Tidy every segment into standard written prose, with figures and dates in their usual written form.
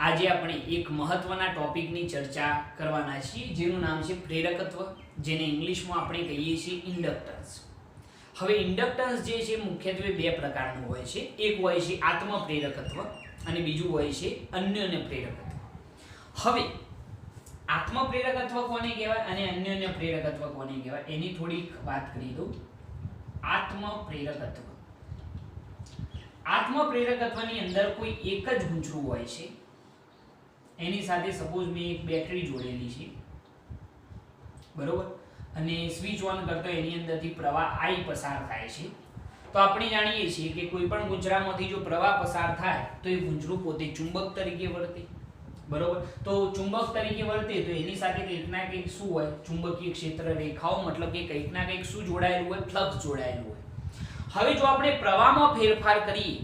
આજે આપણે એક મહત્વના ટોપિકની ચર્ચા કરવાના છીએ જેનું નામ છે પ્રેરકત્વ, જેને ઇંગ્લિશમાં આપણે કહીએ છીએ ઇન્ડક્ટન્સ. હવે ઇન્ડક્ટન્સ જે છે મુખ્યત્વે બે પ્રકારનું હોય છે. એક હોય છે આત્મપ્રેરકત્વ અને બીજું હોય છે અન્યોન્ય પ્રેરકત્વ. હવે આત્મપ્રેરકત્વ કોને કહેવાય અને અન્યોન્ય પ્રેરકત્વ કોને કહેવાય એની થોડીક વાત કરી દઉં. આત્મપ્રેરકત્વની અંદર કોઈ એક જ ગુંચરું હોય છે. એની સાથે સપોઝ મેં એક બેટરી જોડેલી છે, બરોબર, અને સ્વિચ ઓન કરતો એની અંદરથી પ્રવાહ I પસાર થાય છે. તો આપણે જાણીએ છીએ કે કોઈ પણ ગુંચરામાંથી જો પ્રવાહ પસાર થાય તો એ ગુંચરું પોતે ચુંબક તરીકે વર્તે, બરોબર. તો ચુંબક તરીકે વર્તે તો એની સાથે કંઈક ના કંઈક શું હોય, ચુંબકીય ક્ષેત્ર રેખાઓ, મતલબ કે કંઈક ના કંઈક શું જોડાયેલું હોય, ફ્લક્સ જોડાયેલું હોય. હવે જો આપણે પ્રવાહમાં ફેરફાર કરીએ,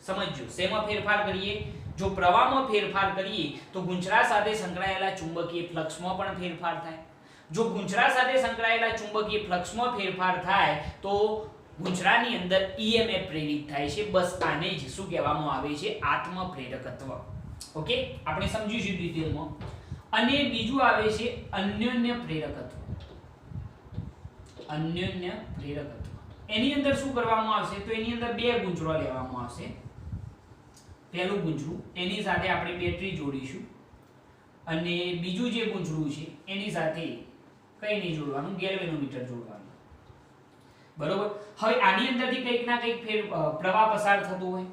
સમજજો શેમાં ફેરફાર કરીએ, જો પ્રવાહમાં ફેરફાર કરીએ તો ગુંચરા સાથે સંકળાયેલા ચુંબકીય ફ્લક્સમાં પણ ફેરફાર થાય. જો ગુંચરા સાથે સંકળાયેલા ચુંબકીય ફ્લક્સમાં ફેરફાર થાય તો ગુંચરાની અંદર EMF પ્રેરિત થાય છે. બસ આને જ શું કહેવામાં આવે છે, આત્મપ્રેરકત્વ. ઓકે, આપણે સમજીશું ડિટેલમાં. અને બીજું આવે છે અન્યોન્ય પ્રેરકત્વ. અન્યોન્ય પ્રેરકત્વ એની અંદર શું કરવામાં આવશે, તો એની અંદર બે ગુંચરો લેવામાં આવશે. પહેલું ગુંચરું એની સાથે આપણે બેટરી જોડીશું અને બીજું જે ગુંચરું છે એની સાથે કંઈ નહીં જોડવાનું, ગેલ્વેનોમીટર જોડવાનું, બરોબર. હવે આની અંદરથી કંઈક ના કંઈક પ્રવાહ પસાર થતો હોય,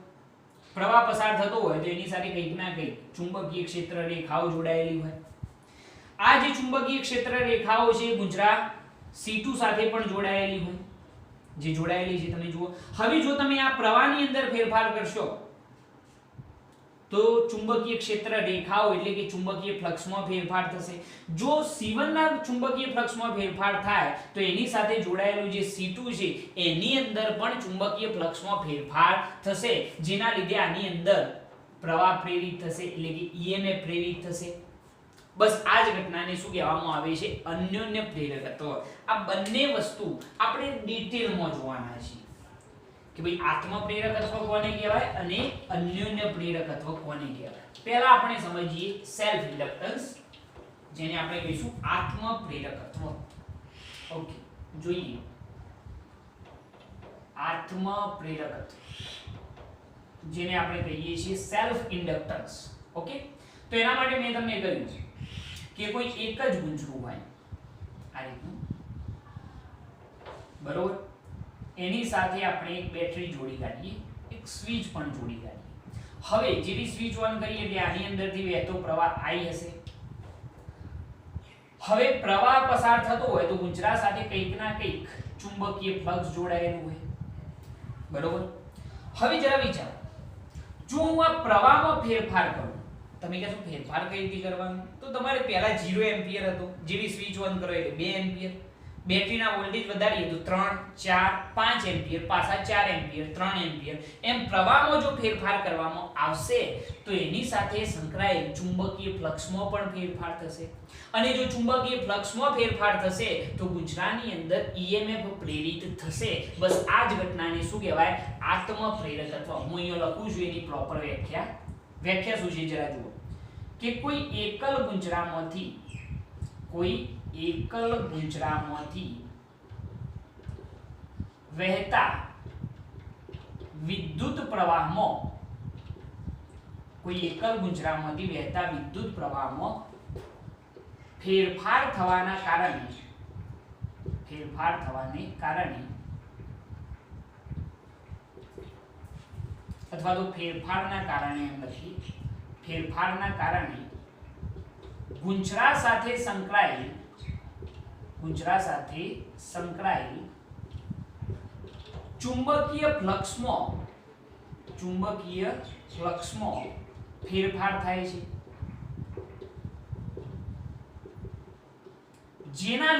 પ્રવાહ પસાર થતો હોય તો એની સાથે કંઈક ના કંઈક ચુંબકીય ક્ષેત્ર રેખાઓ જોડાયેલી હોય. આ જે ચુંબકીય ક્ષેત્ર રેખાઓ છે ગુંચરા C2 સાથે પણ જોડાયેલી હોય, જે જોડાયેલી છે તમે જુઓ. હવે જો તમે આ પ્રવાહની અંદર ફેરફાર કરશો તો ચુંબકીય ક્ષેત્ર રેખાઓ એટલે કે ચુંબકીય ફ્લક્સમાં ફેરફાર થશે. જો C1 ના ચુંબકીય ફ્લક્સમાં ફેરફાર થાય તો એની સાથે જોડાયેલું જે C2 છે એની અંદર પણ ચુંબકીય ફ્લક્સમાં ફેરફાર થશે, જેના લીધે આની અંદર પ્રવાહ પ્રેરિત થશે એટલે કે EMF પ્રેરિત થશે. બસ આ જ ઘટનાને શું કહેવામાં આવે છે, અન્યોન્ય પ્રેરકત્વ. આ બંને વસ્તુ આપણે ડિટેલમાં જોવાના છીએ કે ભાઈ આત્મપ્રેરકત્વ કોને કહેવાય અને અન્યોન્ય પ્રેરકત્વ કોને કહેવાય. પહેલા આપણે સમજીએ સેલ્ફ ઇન્ડક્ટન્સ, જેને આપણે કહીશું આત્મપ્રેરકત્વ. ઓકે, જોઈએ આત્મપ્રેરકત્વ, જેને આપણે કહીએ છીએ સેલ્ફ ઇન્ડક્ટન્સ. ઓકે, તો એના માટે મેં તમને કહ્યું કે કોઈ એક જ ગુંચરું હોય આ રીતનું, બરોબર. એની સાથે આપણે એક બેટરી જોડી કાઢીએ, એક સ્વિચ પણ જોડી કાઢીએ. હવે જેવી સ્વિચ ઓન કરીએ એટલે આની અંદરથી વહેતો પ્રવાહ I હશે. હવે પ્રવાહ પસાર થતો હોય તો ગુંચરા સાથે કંઈક ના કંઈક ચુંબકીય ફ્લક્સ જોડાયેલું હોય, બરોબર. હવે જરા વિચારો, જો હું આ પ્રવાહમાં ફેરફાર કરું, તમે કહેશો ફેરફાર કઈ રીતે કરવાનું, તો તમારે પહેલા 0 એમ્પિયર હતો, જેવી સ્વિચ ઓન કરો એટલે 2 એમ્પિયર, બેટરીના વોલ્ટેજ વધારીએ તો 3, 4, 5 એમ્પિયર, પાછા 4 એમ્પિયર, 3 એમ્પિયર, એમ પ્રવાહમાં જો ફેરફાર કરવામાં આવશે તો એની સાથે સંકળાયેલ ચુંબકીય ફ્લક્સમાં પણ ફેરફાર થશે. અને જો ચુંબકીય ફ્લક્સમાં ફેરફાર થશે તો ગુંચરાની અંદર EMF પ્રેરિત થશે. બસ આ જ ઘટનાને શું કહેવાય, આત્મપ્રેરકત્વ. હું અહીંયા લખું છું એની પ્રોપર વ્યાખ્યા શું છે જરા જુઓ કે કોઈ એકલ ગુંચરામાંથી વહેતા વિદ્યુત પ્રવાહમાં ફેરફાર થવાને કારણે અથવા તો ફેરફારના કારણે ગુંચરા સાથે સંકળાયેલ ચુંબકીય ફ્લક્સમાં ફેરફાર થાય છે, જેના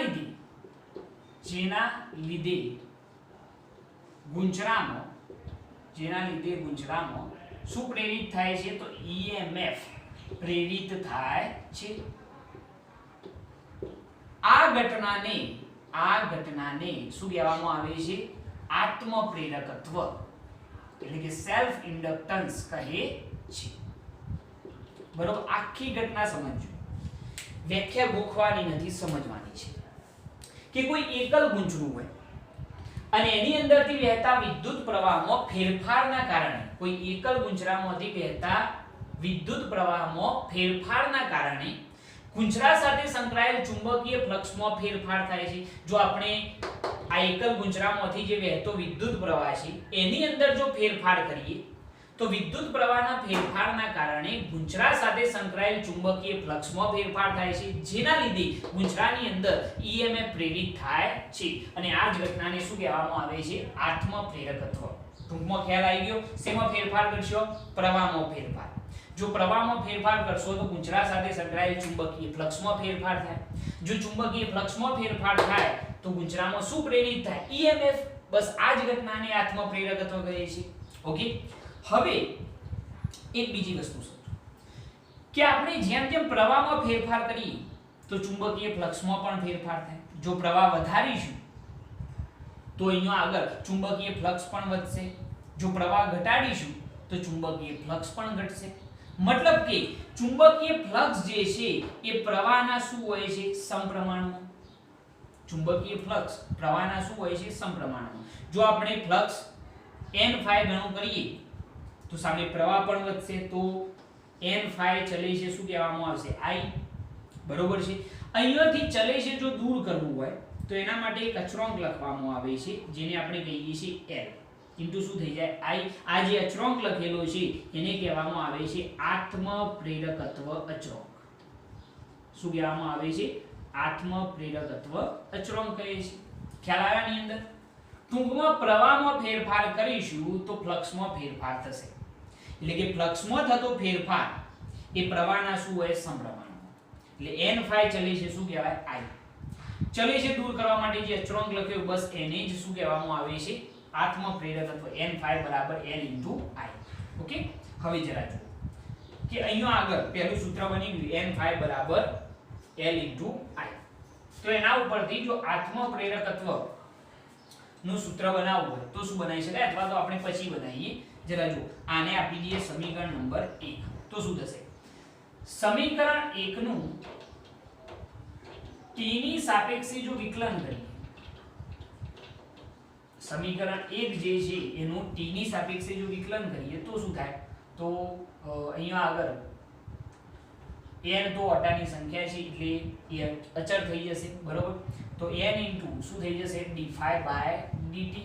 લીધે ગુંચરામાં શું પ્રેરિત થાય છે, તો EMF પ્રેરિત થાય છે. આ ઘટનાને શું કહેવામાં આવે છે, આત્મપ્રેરકત્વ એટલે કે સેલ્ફ ઇન્ડક્ટન્સ કહે છે. બરોબર, આખી ઘટના સમજજો, વ્યાખ્યા ગોખવાની નથી, સમજવાની છે કે કોઈ એકલ ગુંચરું હોય અને એની અંદરથી વહેતા વિદ્યુત પ્રવાહમાં ફેરફારના કારણે, કોઈ એકલ ગુંચરામાંથી વહેતા વિદ્યુત પ્રવાહમાં ફેરફારના કારણે ગુંચરા સાથે સંકળાયેલ ચુંબકીય ફ્લક્સમાં ફેરફાર થાય છે. જો આપણે આ એકલ ગુંચરામાંથી જે વહેતો વિદ્યુત પ્રવાહ છે એની અંદર જો ફેરફાર કરીએ તો વિદ્યુત પ્રવાહના ફેરફારના કારણે ગુંચરા સાથે સંકળાયેલ ચુંબકીય ફ્લક્સમાં ફેરફાર થાય છે, જેના લીધે ગુંચરાની અંદર EMF પ્રેરિત થાય છે. અને આ જ ઘટનાને શું કહેવામાં આવે છે? આત્મપ્રેરકત્વ. ટૂંકમાં ખ્યાલ આવી ગયો. શેમાં ફેરફાર કરશો? પ્રવાહમાં ફેરફાર. જો પ્રવાહમાં ફેરફાર કરશો તો ગુંચરા સાથે સંકળાયેલ ચુંબકીય ફ્લક્સમાં ફેરફાર થાય. જો ચુંબકીય ફ્લક્સમાં ફેરફાર થાય તો ગુંચરામાં શું પ્રેરિત થાય? EMF. બસ આ જ ઘટનાને આત્મપ્રેરકત્વ કહે છે. ઓકે, હવે એક બીજી વસ્તુ સમજો કે આપણે જેમ જેમ પ્રવાહમાં ફેરફાર કરીએ તો ચુંબકીય ફ્લક્સમાં પણ ફેરફાર થાય. જો પ્રવાહ વધારીશું તો અહીંયા આગળ ચુંબકીય ફ્લક્સ પણ વધશે. જો પ્રવાહ ઘટાડીશું તો ચુંબકીય ફ્લક્સ પણ ઘટશે. મતલબ કે ચુંબકીય ફ્લક્સ જે છે એ પ્રવાહના શું હોય છે? સમપ્રમાણમાં. ચુંબકીય ફ્લક્સ પ્રવાહના શું હોય છે? સમપ્રમાણમાં. જો આપણે ફ્લક્સ n phi ગણું કરીએ તો સામે પ્રવાહ પણ વધશે, તો n phi ચલે છે શું કહેવામાં આવશે? I. બરોબર છે. અહીંયાથી ચલે છે જો દૂર કરવું હોય તો એના માટે એક અચળાંક લખવામાં આવે છે જેને આપણે કહીએ છીએ L ઇન્ટુ શું થઈ જાય? I. આ જે અચળાંક લખેલો છે એને કહેવામાં આવે છે આત્મપ્રેરકત્વ અચળાંક. શું કહેવામાં આવે છે? આત્મપ્રેરકત્વ અચળાંક કહે છે. ખ્યાલ આવ્યા ની અંદર? ટૂંકમાં પ્રવાહમાં ફેરફાર કરીશું તો ફ્લક્સમાં ફેરફાર થશે. એટલે કે ફ્લક્સમાં થતો ફેરફાર એ પ્રવાહના શું હોય? સમપ્રમાણમાં. એટલે n phi ચલે છે શું કહેવાય? I. ચલે છે દૂર કરવા માટે જે અચળાંક લખ્યો બસ એને જ શું કહેવામાં આવે છે? આત્મપ્રેરકત્વ. n phi બરાબર L into I. ઓકે, હવે જરા જુઓ કે અહીંયા આગળ પહેલું સૂત્ર બની ગયું n phi બરાબર L into I. તો એના ઉપરથી જો આત્મપ્રેરકત્વ નું સૂત્ર બનાવવું હોય તો શું બનાવી શકાય? અથવા તો આપણે પછી બનાવીએ. જરા જુઓ, આને આપી દઈએ સમીકરણ નંબર 1. તો શું થશે? સમીકરણ 1 નું t ની સાપેક્ષે જો વિકલન કરીએ, સમીકરણ 1 જે છે એનું t ની સાપેક્ષે જો વિકલન કરીએ તો શું થાય? તો અહીંયા આગળ n તો અટાની સંખ્યા છે એટલે એ અચળ થઈ જશે. બરોબર, તો n ઇન્ટુ શું થઈ જશે? d phi by dt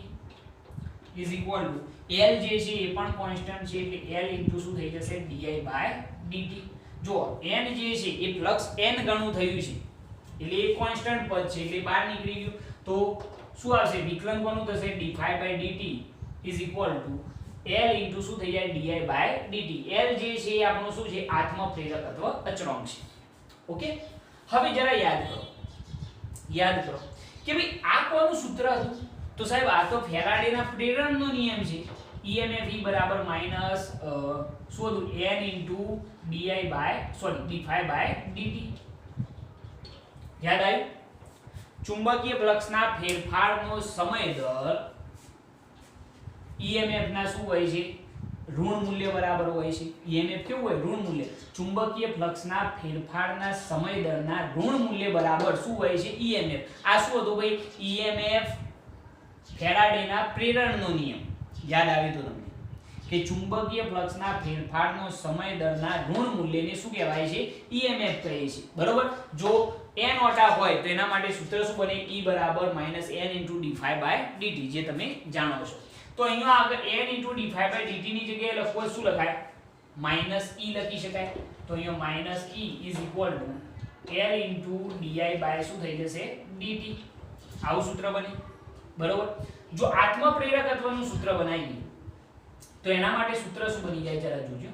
is equal two L જે છે એ પણ કોન્સ્ટન્ટ છે એટલે L ઇન્ટુ શું થઈ જશે? di by dt. જો n જે છે એ પ્લસ n ગણું થયું છે એટલે એ કોન્સ્ટન્ટ પદ છે એટલે બહાર નીકળી ગયું. તો શું આવશે? વિકલન કોનું થશે? d phi by dt is equal two L into શું થઈ જાય? di by dt. L જે છે એ આપણું શું છે? આત્મપ્રેરકત્વ અચળાંક છે. ઓકે, હવે જરા યાદ કરો કે ભાઈ આ કોનું સૂત્ર હતું? તો સાહેબ આ તો ફેરાડેના પ્રેરણનો નિયમ છે. EMF E બરાબર માઈનસ શું હતું? n into d phi by dt. યાદ આવ્યું? ચુંબકીય ફ્લક્સના ફેરફારનો સમય દર EMF ના શું હોય છે? ઋણ મૂલ્ય બરાબર હોય છે. EMF કેવું હોય? ઋણ મૂલ્ય. ચુંબકીય ફ્લક્સના ફેરફારના સમય દરના ઋણ મૂલ્ય બરાબર શું હોય છે? EMF. આ શું હતું ભાઈ? EMF ફેરાડેના પ્રેરણનો નિયમ. યાદ આવ્યું તો તમને કે ચુંબકીય ફ્લક્સના ફેરફારનો સમય દરના ઋણ મૂલ્યને શું કહેવાય છે? EMF કહે છે. બરોબર, જો n ઓટા હોય તો એના માટે સૂત્ર શું બને? E બરાબર -n * d phi by dt, જે તમે જાણો છો. તો અહીંયા આગળ n * d phi by dt ની જગ્યાએ લખવું શું લખાય? -e લખી શકાય. તો અહીંયા -e is equal to L * di by શું થઈ જશે? dt. આવું સૂત્ર બને. બરોબર, જો આત્મપ્રેરકત્વનું સૂત્ર બનાવીએ તો એના માટે સૂત્ર શું બની જાય? જરા જોજો.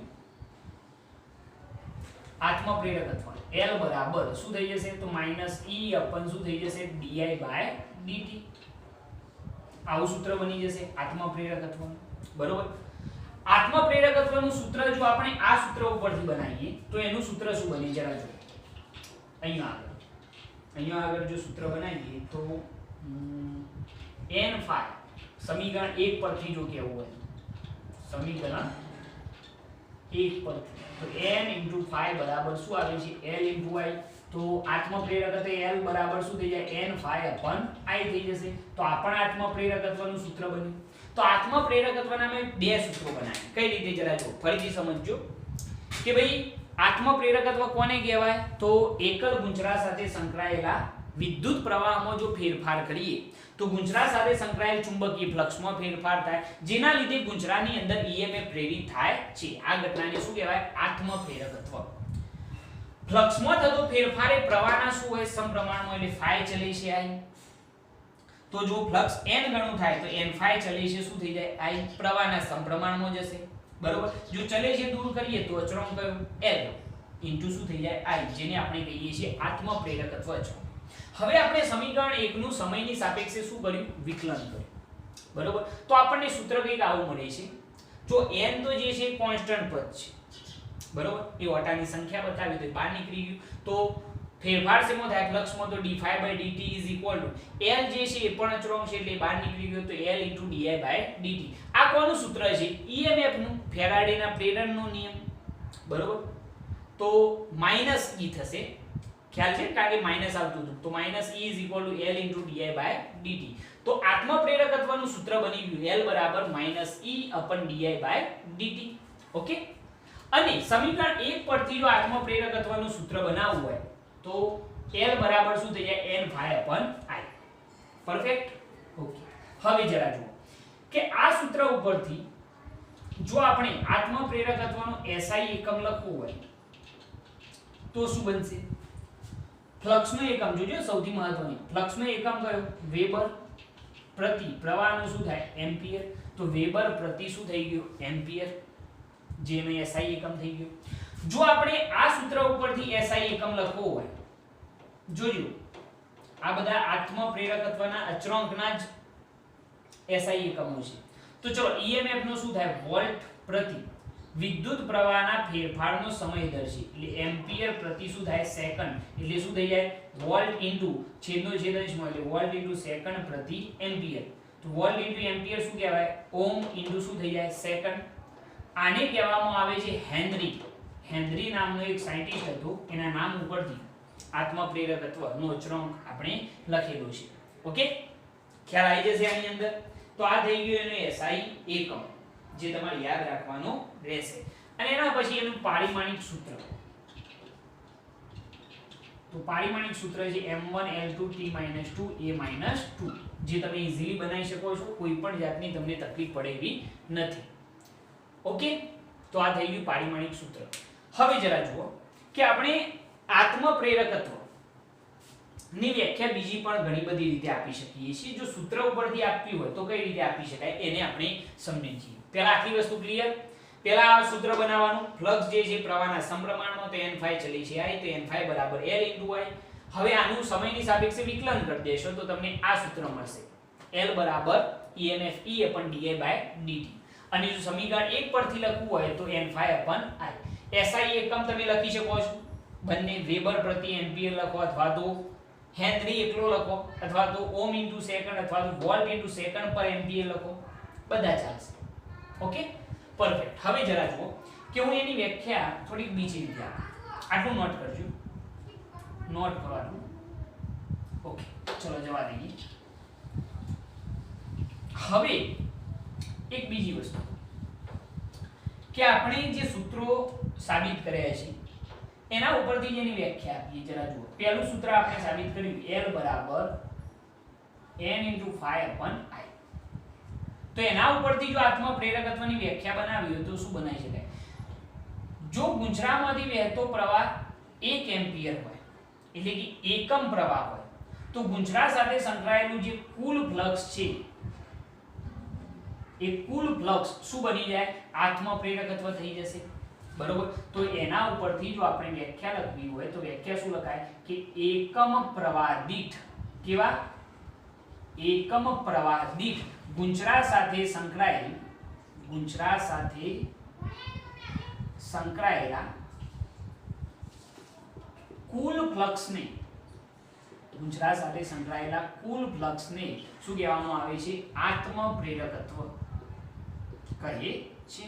આત્મપ્રેરકત્વ L બરાબર શું થઈ જશે? તો -e અપન શું થઈ જશે? di by dt. આવું સૂત્ર બની જશે આત્મપ્રેરકત્વનું. બરોબર, આત્મપ્રેરકત્વનું સૂત્ર જો આપણે આ સૂત્ર ઉપરથી બનાવીએ તો એનું સૂત્ર શું બને? જરા જો. અહીંયા આગળ જો સૂત્ર બનાવીએ તો n phi સમીકરણ 1 પરથી જો કેવું હોય, સમીકરણ 1 1 પરથી તો n * phi બરાબર શું આવે છે L * I તો આત્મપ્રેરકત્વ L બરાબર શું થઈ જાય n phi upon I થઈ જશે તો આ પણ આત્મપ્રેરકત્વનું સૂત્ર બન્યું તો આત્મપ્રેરકત્વના મેં બે સૂત્રો બનાવ્યા કઈ રીતે જરા જો ફરીથી સમજજો કે ભાઈ આત્મપ્રેરકત્વ કોને કહેવાય તો એકલ ગુંચરા સાથે સંકળાયેલા વિદ્યુત પ્રવાહમાં જો ફેરફાર કરીએ તો ગુંચરા સાથે સંકળાયેલ ચુંબકીય ફ્લક્સમાં ફેરફાર થાય જેના લીધે ગુંચરાની અંદર EMF પ્રેરિત થાય છે આ ઘટનાને શું કહેવાય આત્મપ્રેરકત્વ ફ્લક્સમાં થતો ફેરફાર એ પ્રવાહના શું હોય સમપ્રમાણમાં એટલે phi ચલે છે I તો જો ફ્લક્સ n ગણું થાય તો n phi ચલે છે શું થઈ જાય I પ્રવાહના સમપ્રમાણમાં જશે બરોબર જો ચલે છે દૂર કરીએ તો અચળાંક કયો L ઇન્ટુ શું થઈ જાય I જેને આપણે કહીએ છીએ આત્મપ્રેરકત્વ અચળાંક હવે આપણે સમીકરણ 1 નું સમયની સાપેક્ષે શું કર્યું વિકલન કર્યું બરોબર તો આપણને સૂત્ર કંઈક આવું મળે છે જો n તો જે છે કોન્સ્ટન્ટ પદ છે બરોબર એ ઓટાની સંખ્યા બતાવી તો બહાર નીકળી ગયું તો ફેરફાર શેમાં થાય ફ્લક્સમાં તો d∅dt L જે છે એ પણ અચળાંક છે એટલે બહાર નીકળી ગયો તો L * di/dt આ કોનું સૂત્ર છે EMF નું ફેરાડેના પ્રેરણનો નિયમ બરોબર તો -e થશે ખ્યાલ છે કારણ કે માઈનસ આવતું હતું તો -e = L * di/dt તો આત્મપ્રેરકત્વનું સૂત્ર બની ગયું L બરાબર -e/di/dt ઓકે અને સમીકરણ 1 પરથી જો આત્મપ્રેરકત્વનું સૂત્ર બનાવવું હોય તો L બરાબર શું થઈ જાય n phi upon I perfect okay હવે જરા જુઓ કે આ સૂત્ર ઉપરથી જો આપણે આત્મપ્રેરકત્વનો SI એકમ લખવું હોય તો શું બનશે ફ્લક્સનો એકમ જોજો સૌથી મહત્વની ફ્લક્સનો એકમ કયો વેબર પ્રતિ પ્રવાહનું શું થાય એમ્પિયર તો વેબર પ્રતિ શું થઈ ગયું એમ્પિયર જેનો SI એકમ થઈ ગયો જો આપણે આ સૂત્ર ઉપરથી SI એકમ લખવો હોય જોજો આ બધા આત્મપ્રેરકત્વના અચળાંકના જ SI એકમો છે તો ચલો EMF નો શું થાય વોલ્ટ પ્રતિ વિદ્યુત પ્રવાહના ફેરફારનો સમય દર છે એટલે એમ્પિયર પ્રતિ શું થાય સેકન્ડ એટલે શું થઈ જાય વોલ્ટ ઇન્ટુ છેદનો છેદ અંશમાં એટલે વોલ્ટ ઇન્ટુ સેકન્ડ પ્રતિ એમ્પિયર તો વોલ્ટ ઇન્ટુ એમ્પિયર શું કહેવાય ઓમ ઇન્ટુ શું થઈ જાય સેકન્ડ આને કહેવામાં આવે છે હેનરી નામનો એક સાયન્ટિસ્ટ હતો એના નામ ઉપરથી આત્મપ્રેરકત્વનો અચળાંક આપણે લખેલો છે ઓકે ખ્યાલ આવી જશે આની અંદર તો આ થઈ ગયું એનો SI એકમ જે તમારે યાદ રાખવાનો રહેશે અને એના પછી એનું પારિમાણિક સૂત્ર તો પારિમાણિક સૂત્ર છે m1L2T-2 a-2 જે તમે ઈઝીલી બનાવી શકો છો કોઈ પણ જાતની તમને તકલીફ પડે એવી નથી ઓકે તો આ થઈ ગયું પારિમાણિક સૂત્ર હવે જરા જુઓ કે આપણે આત્મપ્રેરકત્વ ની વ્યાખ્યા બીજી પણ ઘણી બધી રીતે આપી શકીએ છીએ જો સૂત્ર ઉપરથી આપવી હોય તો કઈ રીતે આપી શકાય એને આપણે સમજીએ છીએ પહેલા આટલી વસ્તુ ક્લિયર પહેલા આ સૂત્ર બનાવવાનું ફ્લક્સ જે છે પ્રવાહના સમપ્રમાણમાં તો n phi ચલે છે I તો n phi બરાબર L * I હવે આનું સમયની સાપેક્ષે વિકલન કરી દેશો તો તમને આ સૂત્ર મળશે L બરાબર EMF e/di/dt અને જો સમીકરણ 1 પરથી લખવું હોય તો n phi upon I SI એકમ તમે લખી શકો છો બંને વેબર પ્રતિ એમ્પિયર લખો અથવા તો હેનરી એકલો લખો અથવા તો ઓમ ઇન્ટુ સેકન્ડ અથવા તો વોલ્ટ ઇન્ટુ સેકન્ડ પર એમ્પિયર લખો બધા ચાલશે ઓકે પરફેક્ટ હવે જરા જુઓ કે હું એની વ્યાખ્યા થોડી બીજી રીતે આપું આટલું નોટ કરજો નોટ કરવાનું ઓકે ચલો જવા દઈએ હવે એક બીજી વસ્તુ કે આપણે જે સૂત્રો સાબિત કર્યા છે એના ઉપરથી જેની વ્યાખ્યા આપીએ જરા જુઓ પહેલું સૂત્ર આપણે સાબિત કર્યું L બરાબર n * phi upon I તો એના ઉપરથી જો આત્મપ્રેરકત્વની વ્યાખ્યા બનાવી હોય તો શું બનાવી શકાય જો ગુંચરામાંથી વહેતો પ્રવાહ 1 એમ્પિયર હોય એટલે કે એકમ પ્રવાહ હોય તો ગુંચરા સાથે સંકળાયેલું જે કુલ ફ્લક્સ છે એ કુલ ફ્લક્સ શું બની જાય આત્મપ્રેરકત્વ થઈ જશે બરોબર તો એના ઉપરથી જો આપણે વ્યાખ્યા લખવી હોય તો વ્યાખ્યા શું લખાય કે એકમ પ્રવાહ દીઠ કેવા એકમ પ્રવાહ દીઠ ગુંચરા સાથે સંકળાયેલા કુલ ફ્લક્સને ગુંચરા સાથે સંકળાયેલા કુલ ફ્લક્સને શું કહેવામાં આવે છે આત્મપ્રેરકત્વ કહે છે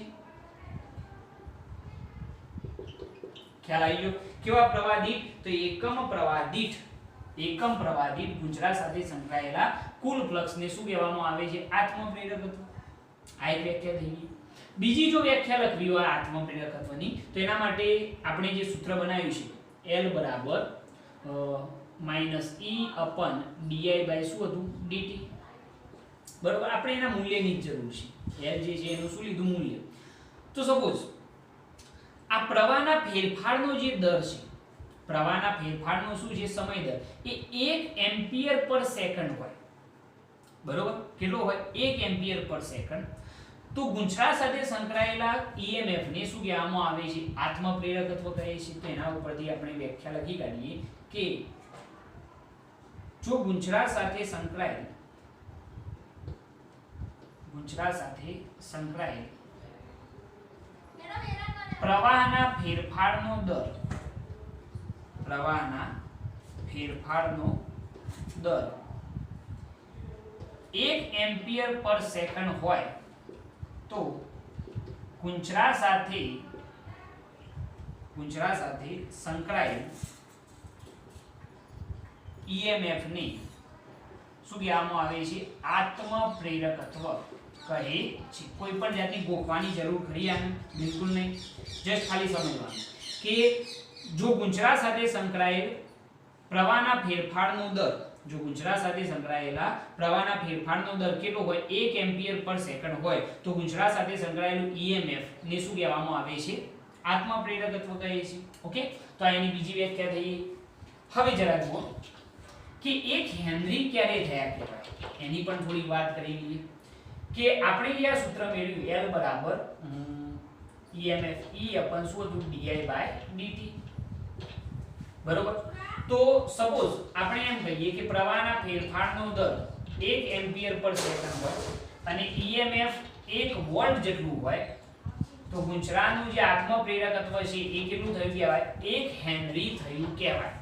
ખ્યાલ આવી ગયો? કેવા પ્રવાહ દીઠ? તો એકમ પ્રવાહ દીઠ ગુંચરા સાથે સંકળાયેલા કુલ ફ્લક્સને શું કહેવામાં આવે છે? આત્મપ્રેરકત્વ. આ એક વ્યાખ્યા થઈ ગઈ. બીજી જો વ્યાખ્યા લખવી હોય આત્મપ્રેરકત્વની તો એના માટે આપણે જે સૂત્ર બનાવ્યું છે L બરાબર -E/di બાય શું હતું? dt. બરોબર, આપણે એના મૂલ્યની જ જરૂર છે. L જે છે એનું શું લીધું? મૂલ્ય. તો સપોઝ આ પ્રવાહના ફેરફારનો જે દર છે, પ્રવાહના ફેરફારનો શું છે? સમય દર એ 1 એમ્પિયર પર સેકન્ડ હોય. બરોબર, કેટલો હોય? 1 એમ્પિયર પર સેકન્ડ. તો ગુંચરા સાથે સંકળાયેલા EMF ને શું કહેવામાં આવે છે? આત્મપ્રેરકત્વ કહે છે. તો એના ઉપરથી આપણે વ્યાખ્યા લખી કાઢીએ કે જો ગુંચરા સાથે સંકળાયેલ પ્રવાહના ફેરફારનો દર 1 એમ્પિયર પર સેકન્ડ હોય તો ગુંચરા સાથે સંકળાયેલ EMF ને શું કહેવામાં આવે છે? આત્મપ્રેરકત્વ કહે છે. કોઈ પણ જાતની ગોખવાની જરૂર ખરી આને? બિલકુલ નહીં. જસ્ટ ખાલી સમજવાનું કે જો ગુંચરા સાથે સંકળાયેલ પ્રવાહના ફેરફારનો દર કેટલો હોય? 1 એમ્પિયર પર સેકન્ડ હોય તો ગુંચરા સાથે સંકળાયેલું EMF ને શું કહેવામાં આવે છે? આત્મપ્રેરકત્વ કહે છે. ઓકે, તો આ એની બીજી વ્યાખ્યા થઈ. હવે જરા જુઓ કે 1 હેનરી ક્યારે થયા કહેવાય, એની પણ થોડી વાત કરી લઈએ. કે આપણે જે આ સૂત્ર મેળવ્યું L બરાબર EMF E/શું હતું? di by dt. બરોબર, તો સપોઝ આપણે એમ કહીએ કે પ્રવાહના ફેરફારનો દર 1 એમ્પિયર પર સેકન્ડ હોય અને EMF 1 વોલ્ટ જેટલું હોય તો ગુંચરાનું જે આત્મપ્રેરકત્વ છે એ કેટલું થયું કહેવાય? 1 હેનરી થયું કહેવાય.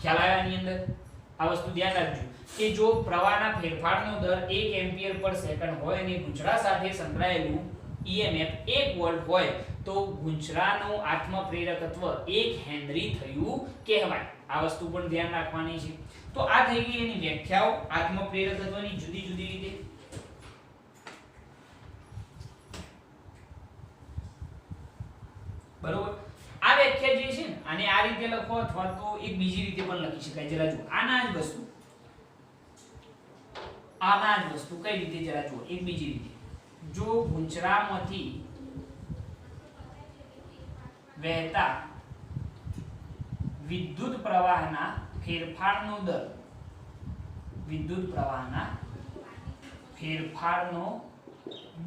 ખ્યાલ આવ્યો આની અંદર? આ વસ્તુ ધ્યાન રાખજો કે જો પ્રવાહના ફેરફારનો દર 1 એમ્પિયર પર સેકન્ડ હોય અને ગુંચરા સાથે સંકળાયેલું EMF 1 વોલ્ટ હોય તો ગુંચરાનું આત્મપ્રેરકત્વ 1 હેનરી થયું કહેવાય. આ વસ્તુ પણ ધ્યાન રાખવાની છે. તો આ થઈ ગઈ એની વ્યાખ્યાઓ આત્મપ્રેરકત્વની જુદી જુદી રીતે. બરોબર, આ વ્યાખ્યા જે છે ને આને આ રીતે લખો અથવા તો એક બીજી રીતે પણ લખી શકાય. જરા જુઓ આના જ વસ્તુ કઈ રીતે? જરા જુઓ એક બીજી રીતે. જો ગુંચરામાંથી વહેતા વિદ્યુત પ્રવાહના ફેરફારનો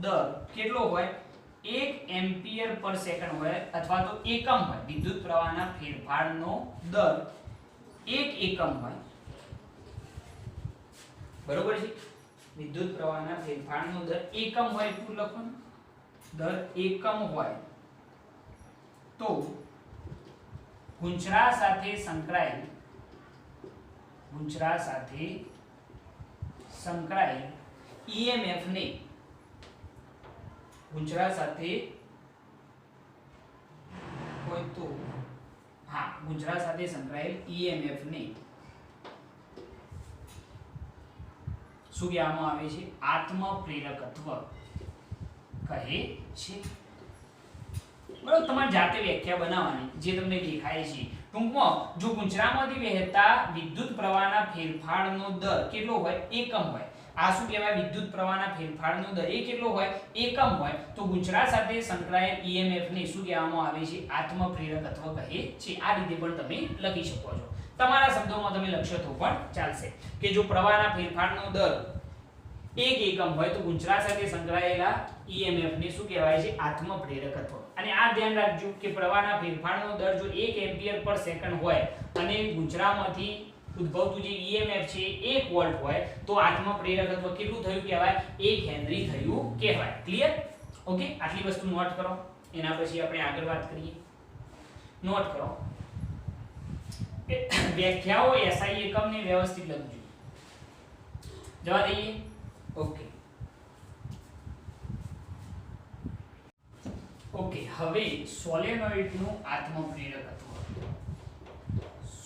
દર કેટલો હોય? 1 એમ્પિયર પર સેકન્ડ હોય અથવા તો એકમ હોય. વિદ્યુત પ્રવાહના ફેરફારનો દર 1 એકમ હોય. બરોબર છે? વિદ્યુત પ્રવાહના ફેરફારનો દર એકમ હોય. એટલું લખો ને, દર એકમ હોય તો ગુંચરા સાથે સંકળાયેલ EMF ને ગુંચરા સાથે સંકળાયેલ EMF ને શું કહેવામાં આવે છે? આત્મપ્રેરકત્વ કહે છે. બરાબર, તમારે જાતે વ્યાખ્યા બનાવવાની જે તમને દેખાય છે. ટૂંકમાં જો ગુંચરામાંથી વહેતા વિદ્યુત પ્રવાહના ફેરફારનો દર કેટલો હોય? એકમ હોય. આ શું કહેવાય? વિદ્યુત પ્રવાહના ફેરફારનો દર એ કેટલો હોય? એકમ હોય તો ગુંચરા સાથે સંકળાયેલ EMF ને શું કહેવામાં આવે છે? આત્મપ્રેરકત્વ કહે છે. આ રીતે પણ તમે લખી શકો છો. તમારા શબ્દોમાં તમે લખશો તો પણ ચાલશે કે જો પ્રવાહના ફેરફારનો દર 1 એકમ હોય તો ગુંચરા સાથે સંકળાયેલા EMF ને શું કહેવાય છે? આત્મપ્રેરકત્વ. અને આ ધ્યાન રાખજો કે પ્રવાહના ફેરફારનો દર જો 1 એમ્પિયર પર સેકન્ડ હોય અને ગુંચરામાંથી ઉદ્ભવતું જે EMF છે 1 વોલ્ટ હોય તો આત્મપ્રેરકત્વ કેટલું થયું કહેવાય? 1 હેનરી થયું કહેવાય. ક્લિયર? ઓકે, આટલી વસ્તુ નોટ કરો. એના પછી આપણે આગળ વાત કરીએ. નોટ કરો. વ્યાખ્યાઓ SI એકમને વ્યવસ્થિત લખજો. જવા દઈએ. ઓકે. હવે સોલેનોઇડનું આત્મપ્રેરકત્વ,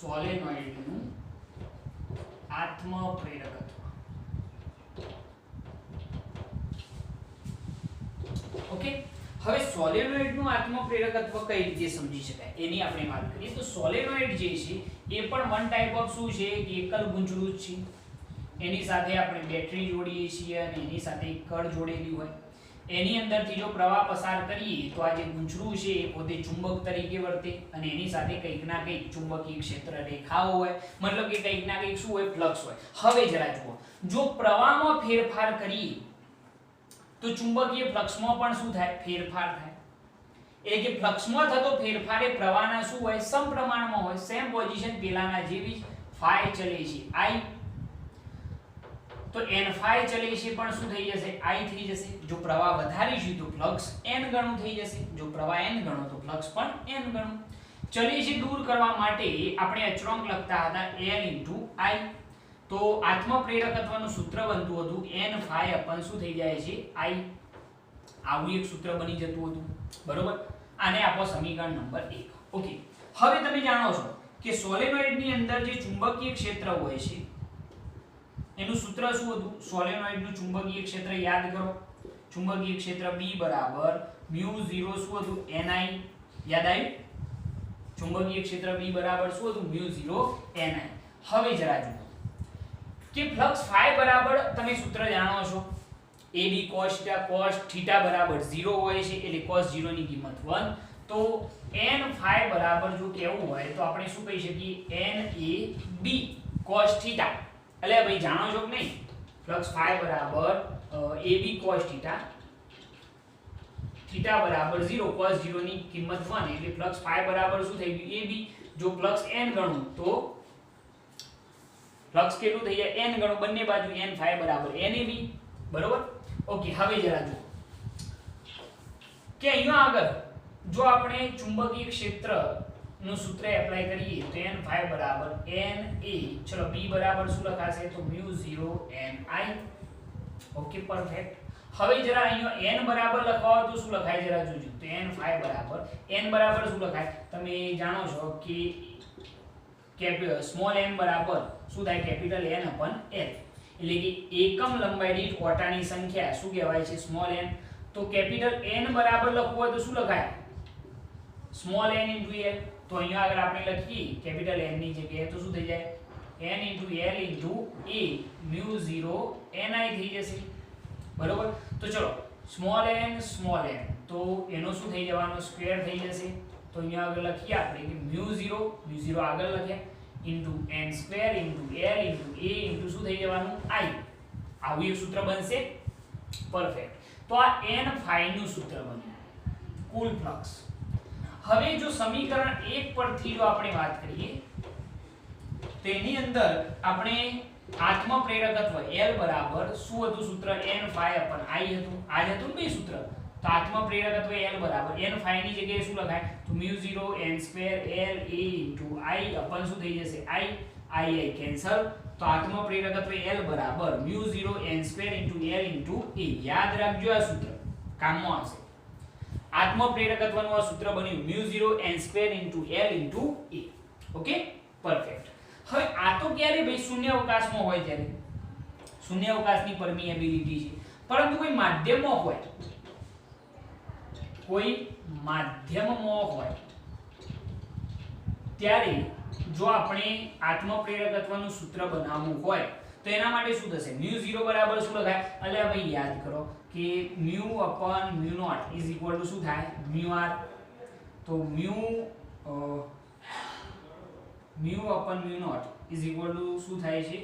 સોલેનોઇડનું આત્મપ્રેરકત્વ. ઓકે, હવે સોલેનોઇડનું આત્મપ્રેરકત્વ કઈ રીતે સમજી શકાય એની આપણે વાત કરીએ. તો સોલેનોઇડ જે છે એ પણ વન ટાઈપ ઓફ શું છે કે એકલ ગુંચળું જ છે. એની સાથે આપણે બેટરી જોડીએ છીએ અને એની સાથે એક કળ જોડેલી હોય. એની અંદરથી જો પ્રવાહ પસાર કરીએ તો આ જે ગુંચળું છે એ પોતે ચુંબક તરીકે વર્તે અને એની સાથે કંઈક ના કંઈક ચુંબકીય ક્ષેત્ર રેખાઓ હોય, મતલબ કે કંઈક ના કંઈક શું હોય, ફ્લક્સ હોય. હવે જરા જુઓ, જો પ્રવાહમાં ફેરફાર કરીએ તો ચુંબકીય ફ્લક્સમાં પણ શું થાય, ફેરફાર થાય. એટલે કે ફ્લક્સમાં થતો ફેરફાર એ પ્રવાહના શું હોય, સમપ્રમાણમાં હોય, સેમ પોઝિશન પેલાના જેવી જ. ફાઈ ચલે છે I, તો n ફાઈ ચલે છે પણ શું થઈ જશે, I થઈ જશે. જો પ્રવાહ વધારીશું તો ફ્લક્સ n ગણું થઈ જશે, જો પ્રવાહ n ગણો તો ફ્લક્સ પણ n ગણું. ચલે છે દૂર કરવા માટે આપણે અચળાંક લખતા હતા n * I. તો આત્મપ્રેરકત્વનું સૂત્ર બનતું હતું n ફાઈ અપન શું થઈ જાય છે, I. આવું એક સૂત્ર બની જતું હતું, બરોબર. આને આપો સમીકરણ નંબર 1. ઓકે, હવે તમે જાણો છો કે સોલેનોઇડની અંદર જે ચુંબકીય ક્ષેત્ર હોય છે એનું સૂત્ર શું હતું. સોલેનોઇડનું ચુંબકીય ક્ષેત્ર યાદ કરો. ચુંબકીય ક્ષેત્ર B બરાબર μ0 શું હતું, Ni. યાદ આવ્યું? ચુંબકીય ક્ષેત્ર B બરાબર શું હતું, μ0 Ni. હવે જરા જુઓ કે ફ્લક્સ ફાઈ બરાબર તમે સૂત્ર જાણો છો, AB cos θ બરાબર 0 હોય છે, એટલે cos 0 ની કિંમત 1. તો n ફાઈ બરાબર જો કેવું હોય તો આપણે શું કહી શકીએ, NAB cos θ. એટલે ભાઈ જાણો છો કે નહીં, ફ્લક્સ ફાઈ બરાબર AB cos θ, θ બરાબર 0, cos 0 ની કિંમત 1, એટલે ફ્લક્સ ફાઈ બરાબર શું થઈ ગયું, AB. જો ફ્લક્સ n ગણું તો ફ્લક્સ કેટલું થઈ જાય, n ગણું, બંને બાજુ n ફાઈ બરાબર NAB, બરોબર. ઓકે, હવે જરા જુઓ કે અહીંયા આગળ જો આપણે ચુંબકીય ક્ષેત્ર નું સૂત્ર એપ્લાય કરીએ તો n ફાઈ બરાબર Na, ચલો B બરાબર શું લખાશે, તો μ0 Ni. Okay, perfect. હવે જરા અહીંયા n બરાબર લખવા હોય તો શું લખાય, જરા જોજો. તો n ફાઈ બરાબર n બરાબર શું લખાય, તમે જાણો છો કે સ્મોલ n બરાબર શું થાય, કેપિટલ N અપન L. એટલે કે એકમ લંબાઈ દીઠ ઓટાની સંખ્યા શું કહેવાય છે, સ્મોલ n. તો કેપિટલ N બરાબર લખવું હોય તો શું લખાય, સ્મોલ n * L. તો અહીંયા આગળ આપણે લખીએ કેપિટલ N ની જગ્યાએ તો શું થઈ જાય, n * L * A μ0 Ni થઈ જશે, બરોબર. તો ચલો સ્મોલ n તો એનો શું થઈ જવાનો, સ્ક્વેર થઈ જશે. તો અહીંયા આગળ લખીએ આપણે કે μ0 આગળ લખ્યા n² * L * A શું થઈ જવાનું, I. આવું એક સૂત્ર બનશે, પરફેક્ટ. તો આ n ફાઈ નું સૂત્ર બન્યું, કુલ ફ્લક્સ. હવે જો સમીકરણ 1 પરથી જો આપણે વાત કરીએ તેની અંદર આપણે આત્મપ્રેરકત્વ L બરાબર શું હતું સૂત્ર, n ફાઈ અપન I હતું. આ જ હતું ને સૂત્ર. તો આત્મપ્રેરકત્વ L બરાબર n ફાઈ ની જગ્યાએ શું લખાય, તો μ0 n² LA * I અપન શું થઈ જશે, I કેન્સલ. તો આત્મપ્રેરકત્વ L બરાબર μ0 n² L * A. યાદ રાખજો, આ સૂત્ર કામમાં આવશે. આત્મપ્રેરકત્વનું આ સૂત્ર બન્યું μ0 n² L * A. Okay, perfect. હવે આ તો ક્યારે ભાઈ શૂન્ય અવકાશમાં હોય, ત્યારે શૂન્ય અવકાશની પરમિએબિલિટી છે. પરંતુ કોઈ માધ્યમમાં હોય ત્યારે જો આપણે આત્મપ્રેરકત્વનું સૂત્ર બનાવવું હોય તો એના માટે શું થશે, μ0 બરાબર શું લખાય, અલ્યા ભાઈ યાદ કરો કે μ અપન μ0 શું થાય, μr. તો μ અપન μ0 શું થાય છે,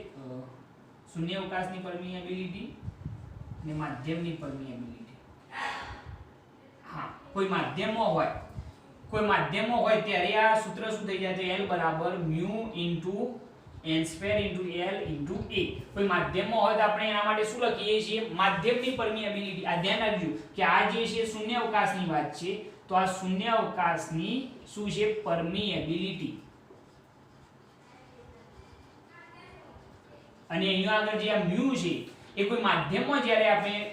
શૂન્ય અવકાશની પરમિએબિલિટી ને માધ્યમની પરમિએબિલિટી. હા, કોઈ માધ્યમમાં હોય ત્યારે આ સૂત્ર શું થઈ જાય, તો L બરાબર μ * n² L * A. કોઈ માધ્યમમાં હોય તો આપણે એના માટે શું લખીએ છીએ, માધ્યમની પરમિએબિલિટી. આ ધ્યાન રાખજો કે આ જે છે શૂન્ય અવકાશની વાત છે, તો આ શૂન્ય અવકાશની શું છે, પરમિએબિલિટી. અને અહીંયા આગળ જે આ μ છે એ કોઈ માધ્યમમાં જ્યારે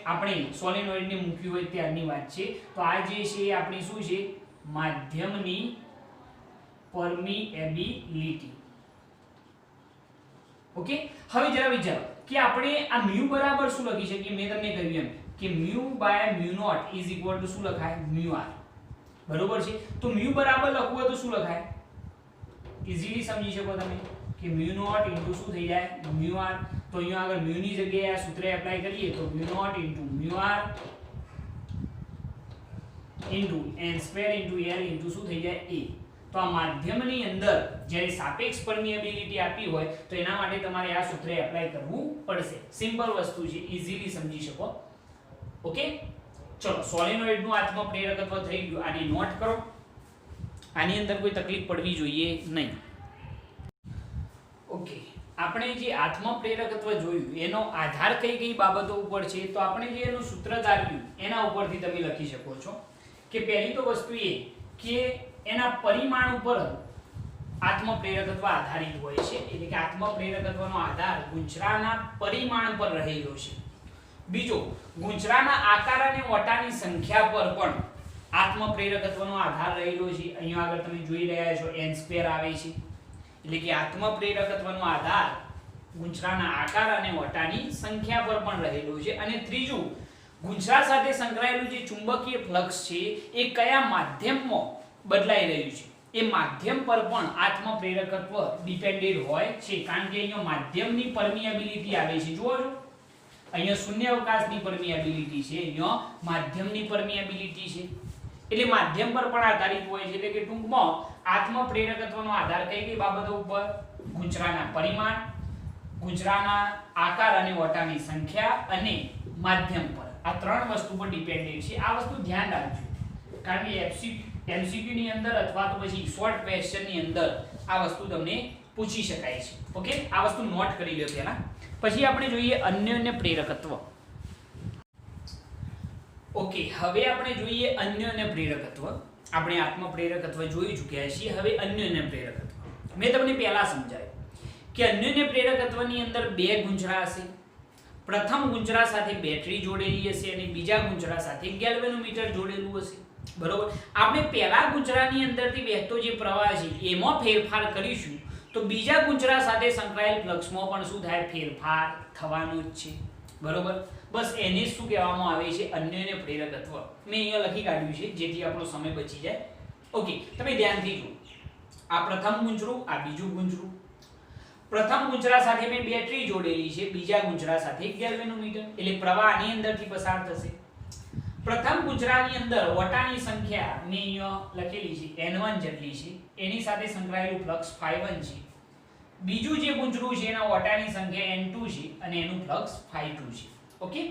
આપણે સોલેનોઇડને મૂક્યું હોય ત્યારની વાત છે. તો આ જે છે એ આપણી શું છે, માધ્યમની પરમિએબિલિટી. ઓકે, હવે જરા વિચારો કે આપણે આ મ્યુ બરાબર શું લખી શકીએ. મેં તમને કહ્યું એમ કે mu by mu naught is equal to શું લખાય, મ્યુ આર. બરોબર છે. તો મ્યુ બરાબર લખવું હોય તો શું લખાય, ઇઝીલી સમજી શકો તમે કે મ્યુ નોટ ઇન્ટુ શું થઈ જાય, મ્યુ આર. તો અહીંયા આગળ મ્યુ ની જગ્યાએ આ સૂત્ર એપ્લાય કરીએ તો mu naught into mu r into n square into l into શું થઈ જાય, a. તો આ માધ્યમની અંદર જ્યારે સાપેક્ષ પરમિએબિલિટી આપી હોય તો એના માટે તમારે આ સૂત્ર એપ્લાય કરવું પડશે. સિમ્પલ વસ્તુ છે, ઇઝીલી સમજી શકો. ઓકે, ચલો સોલેનોઇડ નું આત્મ પ્રેરકત્વ થઈ ગયું. આને નોટ કરો. આની અંદર કોઈ તકલીફ પડવી જોઈએ નહીં. ઓકે, આપણે જે આત્મ પ્રેરકત્વ જોયું એનો આધાર કઈ કઈ બાબતો ઉપર છે, તો આપણે જે એનું સૂત્ર ધાર્યું એના ઉપરથી તમે લખી શકો છો કે પહેલી તો વસ્તુ એ કે એના પરિમાણ ઉપર આત્મ પ્રેરકત્વ આધારિત હોય છે. એટલે કે આત્મ પ્રેરકત્વનો આધાર ગુંચરાના પરિમાણ પર રહેલો છે. બીજો, ગુંચરાના આકાર અને વટાની સંખ્યા પર પણ આત્મ પ્રેરકત્વનો આધાર રહેલો છે. અહીંયા આગળ તમે જોઈ રહ્યા છો n² આવે છે. એટલે કે આત્મ પ્રેરકત્વનો આધાર ગુંચરાના આકાર અને વટાની સંખ્યા પર પણ રહેલો છે. અને ત્રીજું, ગુંચરા સાથે સંકળાયેલું જે ચુંબકીય ફ્લક્સ છે એ કયા માધ્યમમાં બદલાઈ રહ્યું છે એ માધ્યમ પર પણ આત્મ પ્રેરકત્વ ડિપેન્ડેડ હોય છે. કારણ કે અહીંયા માધ્યમની પરમિએબિલિટી આવે છે. જુઓ છો, અહીંયા શૂન્યાવકાશની પરમિએબિલિટી છે, અહીંયા માધ્યમની પરમિએબિલિટી છે. એટલે માધ્યમ પર પણ આધારિત હોય છે. એટલે કે ટૂંકમાં આત્મ પ્રેરકત્વનો આધાર કઈ કઈ બાબતો ઉપર, ગુંચરાના પરિમાણ, ગુંચરાના આકાર અને વટાની સંખ્યા અને માધ્યમ પર. આ ત્રણ વસ્તુ પર ડિપેન્ડેડ છે. આ વસ્તુ ધ્યાન રાખજો, કારણ કે MCQ ની અંદર અથવા તો પછી શોર્ટ ક્વેશ્ચન ની અંદર આ વસ્તુ તમને પૂછી શકાય છે. ઓકે, આ વસ્તુ નોટ કરી લો પહેલા. પછી આપણે જોઈએ અન્યોન્ય પ્રેરકત્વ. ઓકે, હવે આપણે જોઈએ અન્યોન્ય પ્રેરકત્વ. આપણે આત્મ પ્રેરકત્વ જોઈ ચૂક્યા છીએ. હવે અન્યોન્ય પ્રેરકત્વ મેં તમને પહેલા સમજાવ્યું કે અન્યોન્ય પ્રેરકત્વની અંદર બે ગુંચરા હશે. પ્રથમ ગુંચરા સાથે બેટરી જોડેલી હશે અને બીજા ગુંચરા સાથે ગેલ્વેનોમીટર જોડેલું હશે. બરોબર. આપણે પહેલા ગુંચરાની અંદરથી વહેતો જે પ્રવાહ છે એમાં ફેરફાર કરીશું તો બીજા ગુંચરા સાથે સંકળાયેલ ફ્લક્સમાં પણ શું થાય, ફેરફાર થવાનો જ છે. બરોબર. બસ એને શું કહેવામાં આવે છે, અન્યોન્ય પ્રેરકત્વ. મેં અહીંયા લખી કાઢ્યું છે જેથી આપણો સમય બચી જાય. ઓકે, તમે ધ્યાનથી જુઓ. આ પ્રથમ ગુંચરું, આ બીજું ગુંચરું. પ્રથમ ગુંચરા સાથે મેં બેટરી જોડેલી છે, બીજા ગુંચરા સાથે ગેલ્વેનોમીટર. એટલે પ્રવાહ આની અંદરથી પસાર થશે. પ્રથમ ગુંચરાની અંદર વટાની સંખ્યા મેં અહીંયા લખેલી છે n1 જેટલી છે, એની સાથે સંકળાયેલું ફ્લક્સ ϕ1 છે. બીજું જે ગુંચરું છે એના વટાની સંખ્યા n2 છે અને એનું ફ્લક્સ ϕ2 છે. ઓકે,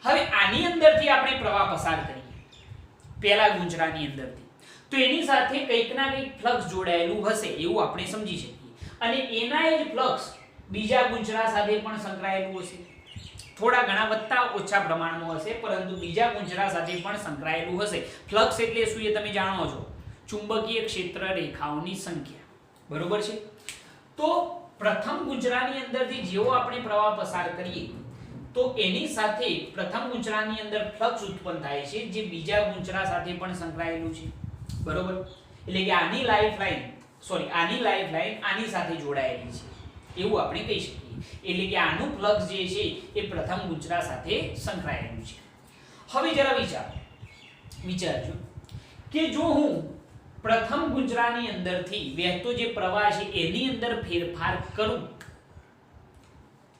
હવે આની અંદરથી આપણે પ્રવાહ પસાર કરીએ પહેલા ગુંચરાની અંદરથી, તો એની સાથે કંઈક ના કંઈક ફ્લક્સ જોડાયેલું હશે એવું આપણે સમજી શકીએ. અને એના જ ફ્લક્સ બીજા ગુંચરા સાથે પણ સંકળાયેલું હશે. થોડા ઘણા વધતા ઓછા પ્રમાણમાં હશે, પરંતુ બીજા ગુંચરા સાથે પણ સંકળાયેલું હશે. ફ્લક્સ એટલે શું એ તમે જાણો છો, ચુંબકીય ક્ષેત્ર રેખાઓની સંખ્યા. બરોબર છે. તો પ્રથમ ગુંચરાની અંદરથી જેવો આપણે પ્રવાહ પસાર કરીએ તો એની સાથે પ્રથમ ગુંચરાની અંદર ફ્લક્સ ઉત્પન્ન થાય છે જે બીજા ગુંચરા સાથે પણ સંકળાયેલું છે. બરોબર. એટલે કે આની લાઇફલાઇન આની સાથે જોડાયેલી છે એવું આપણે કહી શકીએ. એટલે કે આનું ફ્લક્સ જે છે એ પ્રથમ ગુંચરા સાથે સંકળાયેલું છે. હવે જરા વિચારજો કે જો હું પ્રથમ ગુંચરાની અંદરથી વહેતો જે પ્રવાહ છે એની અંદર ફેરફાર કરું,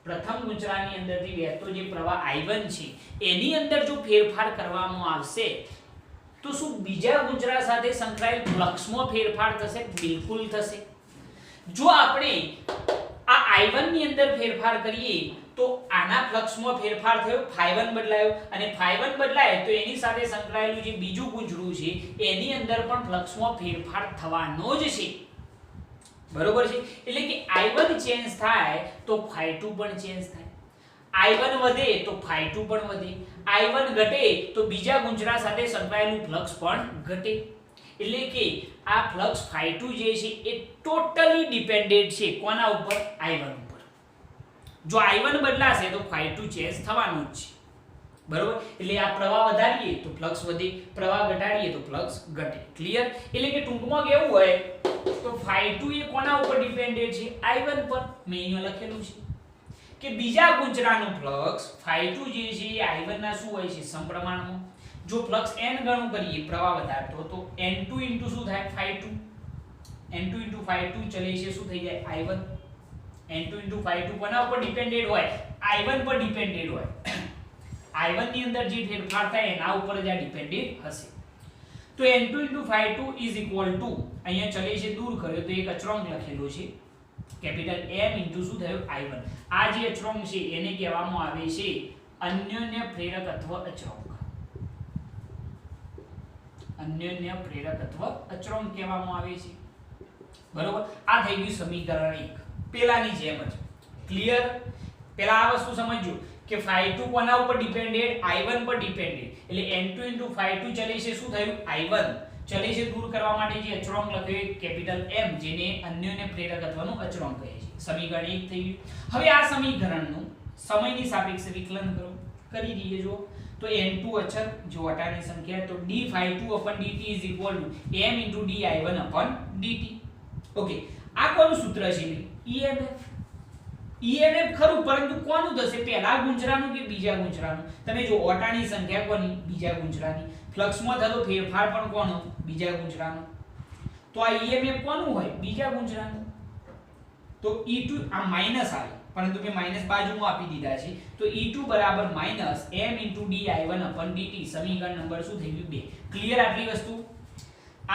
પ્રથમ ગુંચરાની અંદરથી વહેતો જે પ્રવાહ I1 છે એની અંદર જો ફેરફાર કરવામાં આવશે તો શું બીજા ગુંચરા સાથે સંકળાયેલ ફ્લક્સમાં ફેરફાર થશે? બિલકુલ થશે. જો આપણે આ I1 ની અંદર ફેરફાર કરીએ તો આના ફ્લક્સમાં ફેરફાર થયો, ϕ1 બદલાયો, અને ϕ1 બદલાય તો એની સાથે સંકળાયેલું જે બીજું ગુંચરું છે એની અંદર પણ ફ્લક્સમાં ફેરફાર થવાનો જ છે. બરોબર છે. એટલે કે I1 ચેન્જ થાય તો ϕ2 પણ ચેન્જ થાય, I1 વધે તો ϕ2 પણ વધે, I1 ઘટે તો બીજા ગુંચરા સાથે સંકળાયેલું ફ્લક્સ પણ ઘટે. એટલે કે આ ફ્લક્સ ϕ2 જે છે એ ટોટલી ડિપેન્ડેન્ટ છે કોના ઉપર? I1 ઉપર. જો I1 બદલાશે તો ϕ2 ચેન્જ થવાનું જ છે, બરોબર. એટલે આ પ્રવાહ વધારીએ તો ફ્લક્સ વધે, પ્રવાહ ઘટાડીએ તો ફ્લક્સ ઘટે. ક્લિયર? એટલે કે ટૂંકમાં કેવું હોય તો ϕ2 એ કોના ઉપર ડિપેન્ડેન્ટ છે? I1 પર. મેં અહીંયા લખેલું છે કે બીજા ગુંચરાનું ફ્લક્સ ϕ2 જે છે એ I1 ના શું હોય છે? સમપ્રમાણમાં. જો ફ્લક્સ n ગણું કરીએ પ્રવાહ વધારતો તો n2 * શું થાય? ϕ2. n2 * ϕ2 ચલે છે શું થઈ જાય? I1. n2 * ϕ2 કોના ઉપર ડિપેન્ડેન્ટ હોય? I1 પર ડિપેન્ડેન્ટ હોય. I1 ની અંદર જે ફેરફાર થાય એના ઉપર જ આ ડિપેન્ડેન્ટ હશે. તો n2 * ϕ2 = અહીંયા ચલે છે દૂર કર્યો તો એક અચળાંક લખેલો છે કેપિટલ M * શું થયું? I1. આ જે અચળાંક છે એને કહેવામાં આવે છે અન્યોન્ય પ્રેરકત્વ અચળાંક. અન્યોન્ય પ્રેરકત્વ અચળાંક કહેવામાં આવે છે, બરોબર. આ થઈ ગયું સમીકરણ 1 પેલાની જેમ જ. ક્લિયર? પેલા આ વસ્તુ સમજજો કે ϕ2 કોના ઉપર ડિપેન્ડેન્ટ? I1 પર ડિપેન્ડેન્ટ. એટલે n2 * ϕ2 ચલે છે શું થયું? I1. ચલે છે દૂર કરવા માટે જે અચળાંક લખ્યો કેપિટલ M જેને અન્યોન્ય પ્રેરકત્વનું અચળાંક કહે છે. સમીકરણ 1 થઈ ગયું. હવે આ સમીકરણનું સમયની સાપેક્ષે વિકલન કરો. કરી દઈએ. જો તો n2 અચળ જો વટાની સંખ્યા તો dϕ2/dt = m * di1/dt. ઓકે, આ કોનું સૂત્ર છે? EMF. EMF ખરું, પરંતુ કોનું થશે? પહેલા ગુંચરાનું કે બીજા ગુંચરાનું? તમે જો ઓટાની સંખ્યા કોની? બીજા ગુંચરાની. ફ્લક્સમાં થતો ફેરફાર પણ કોનો? બીજા ગુંચરાનો. તો આ EMF કોનું હોય? બીજા ગુંચરાનું. તો E2 આ માઈનસ આવે, પરંતુ મેં માઈનસ બાજુમાં આપી દીધા છે. તો E2 = -m * di1/dt. સમીકરણ નંબર શું થઈ ગયું? 2. ક્લિયર? આટલી વસ્તુ.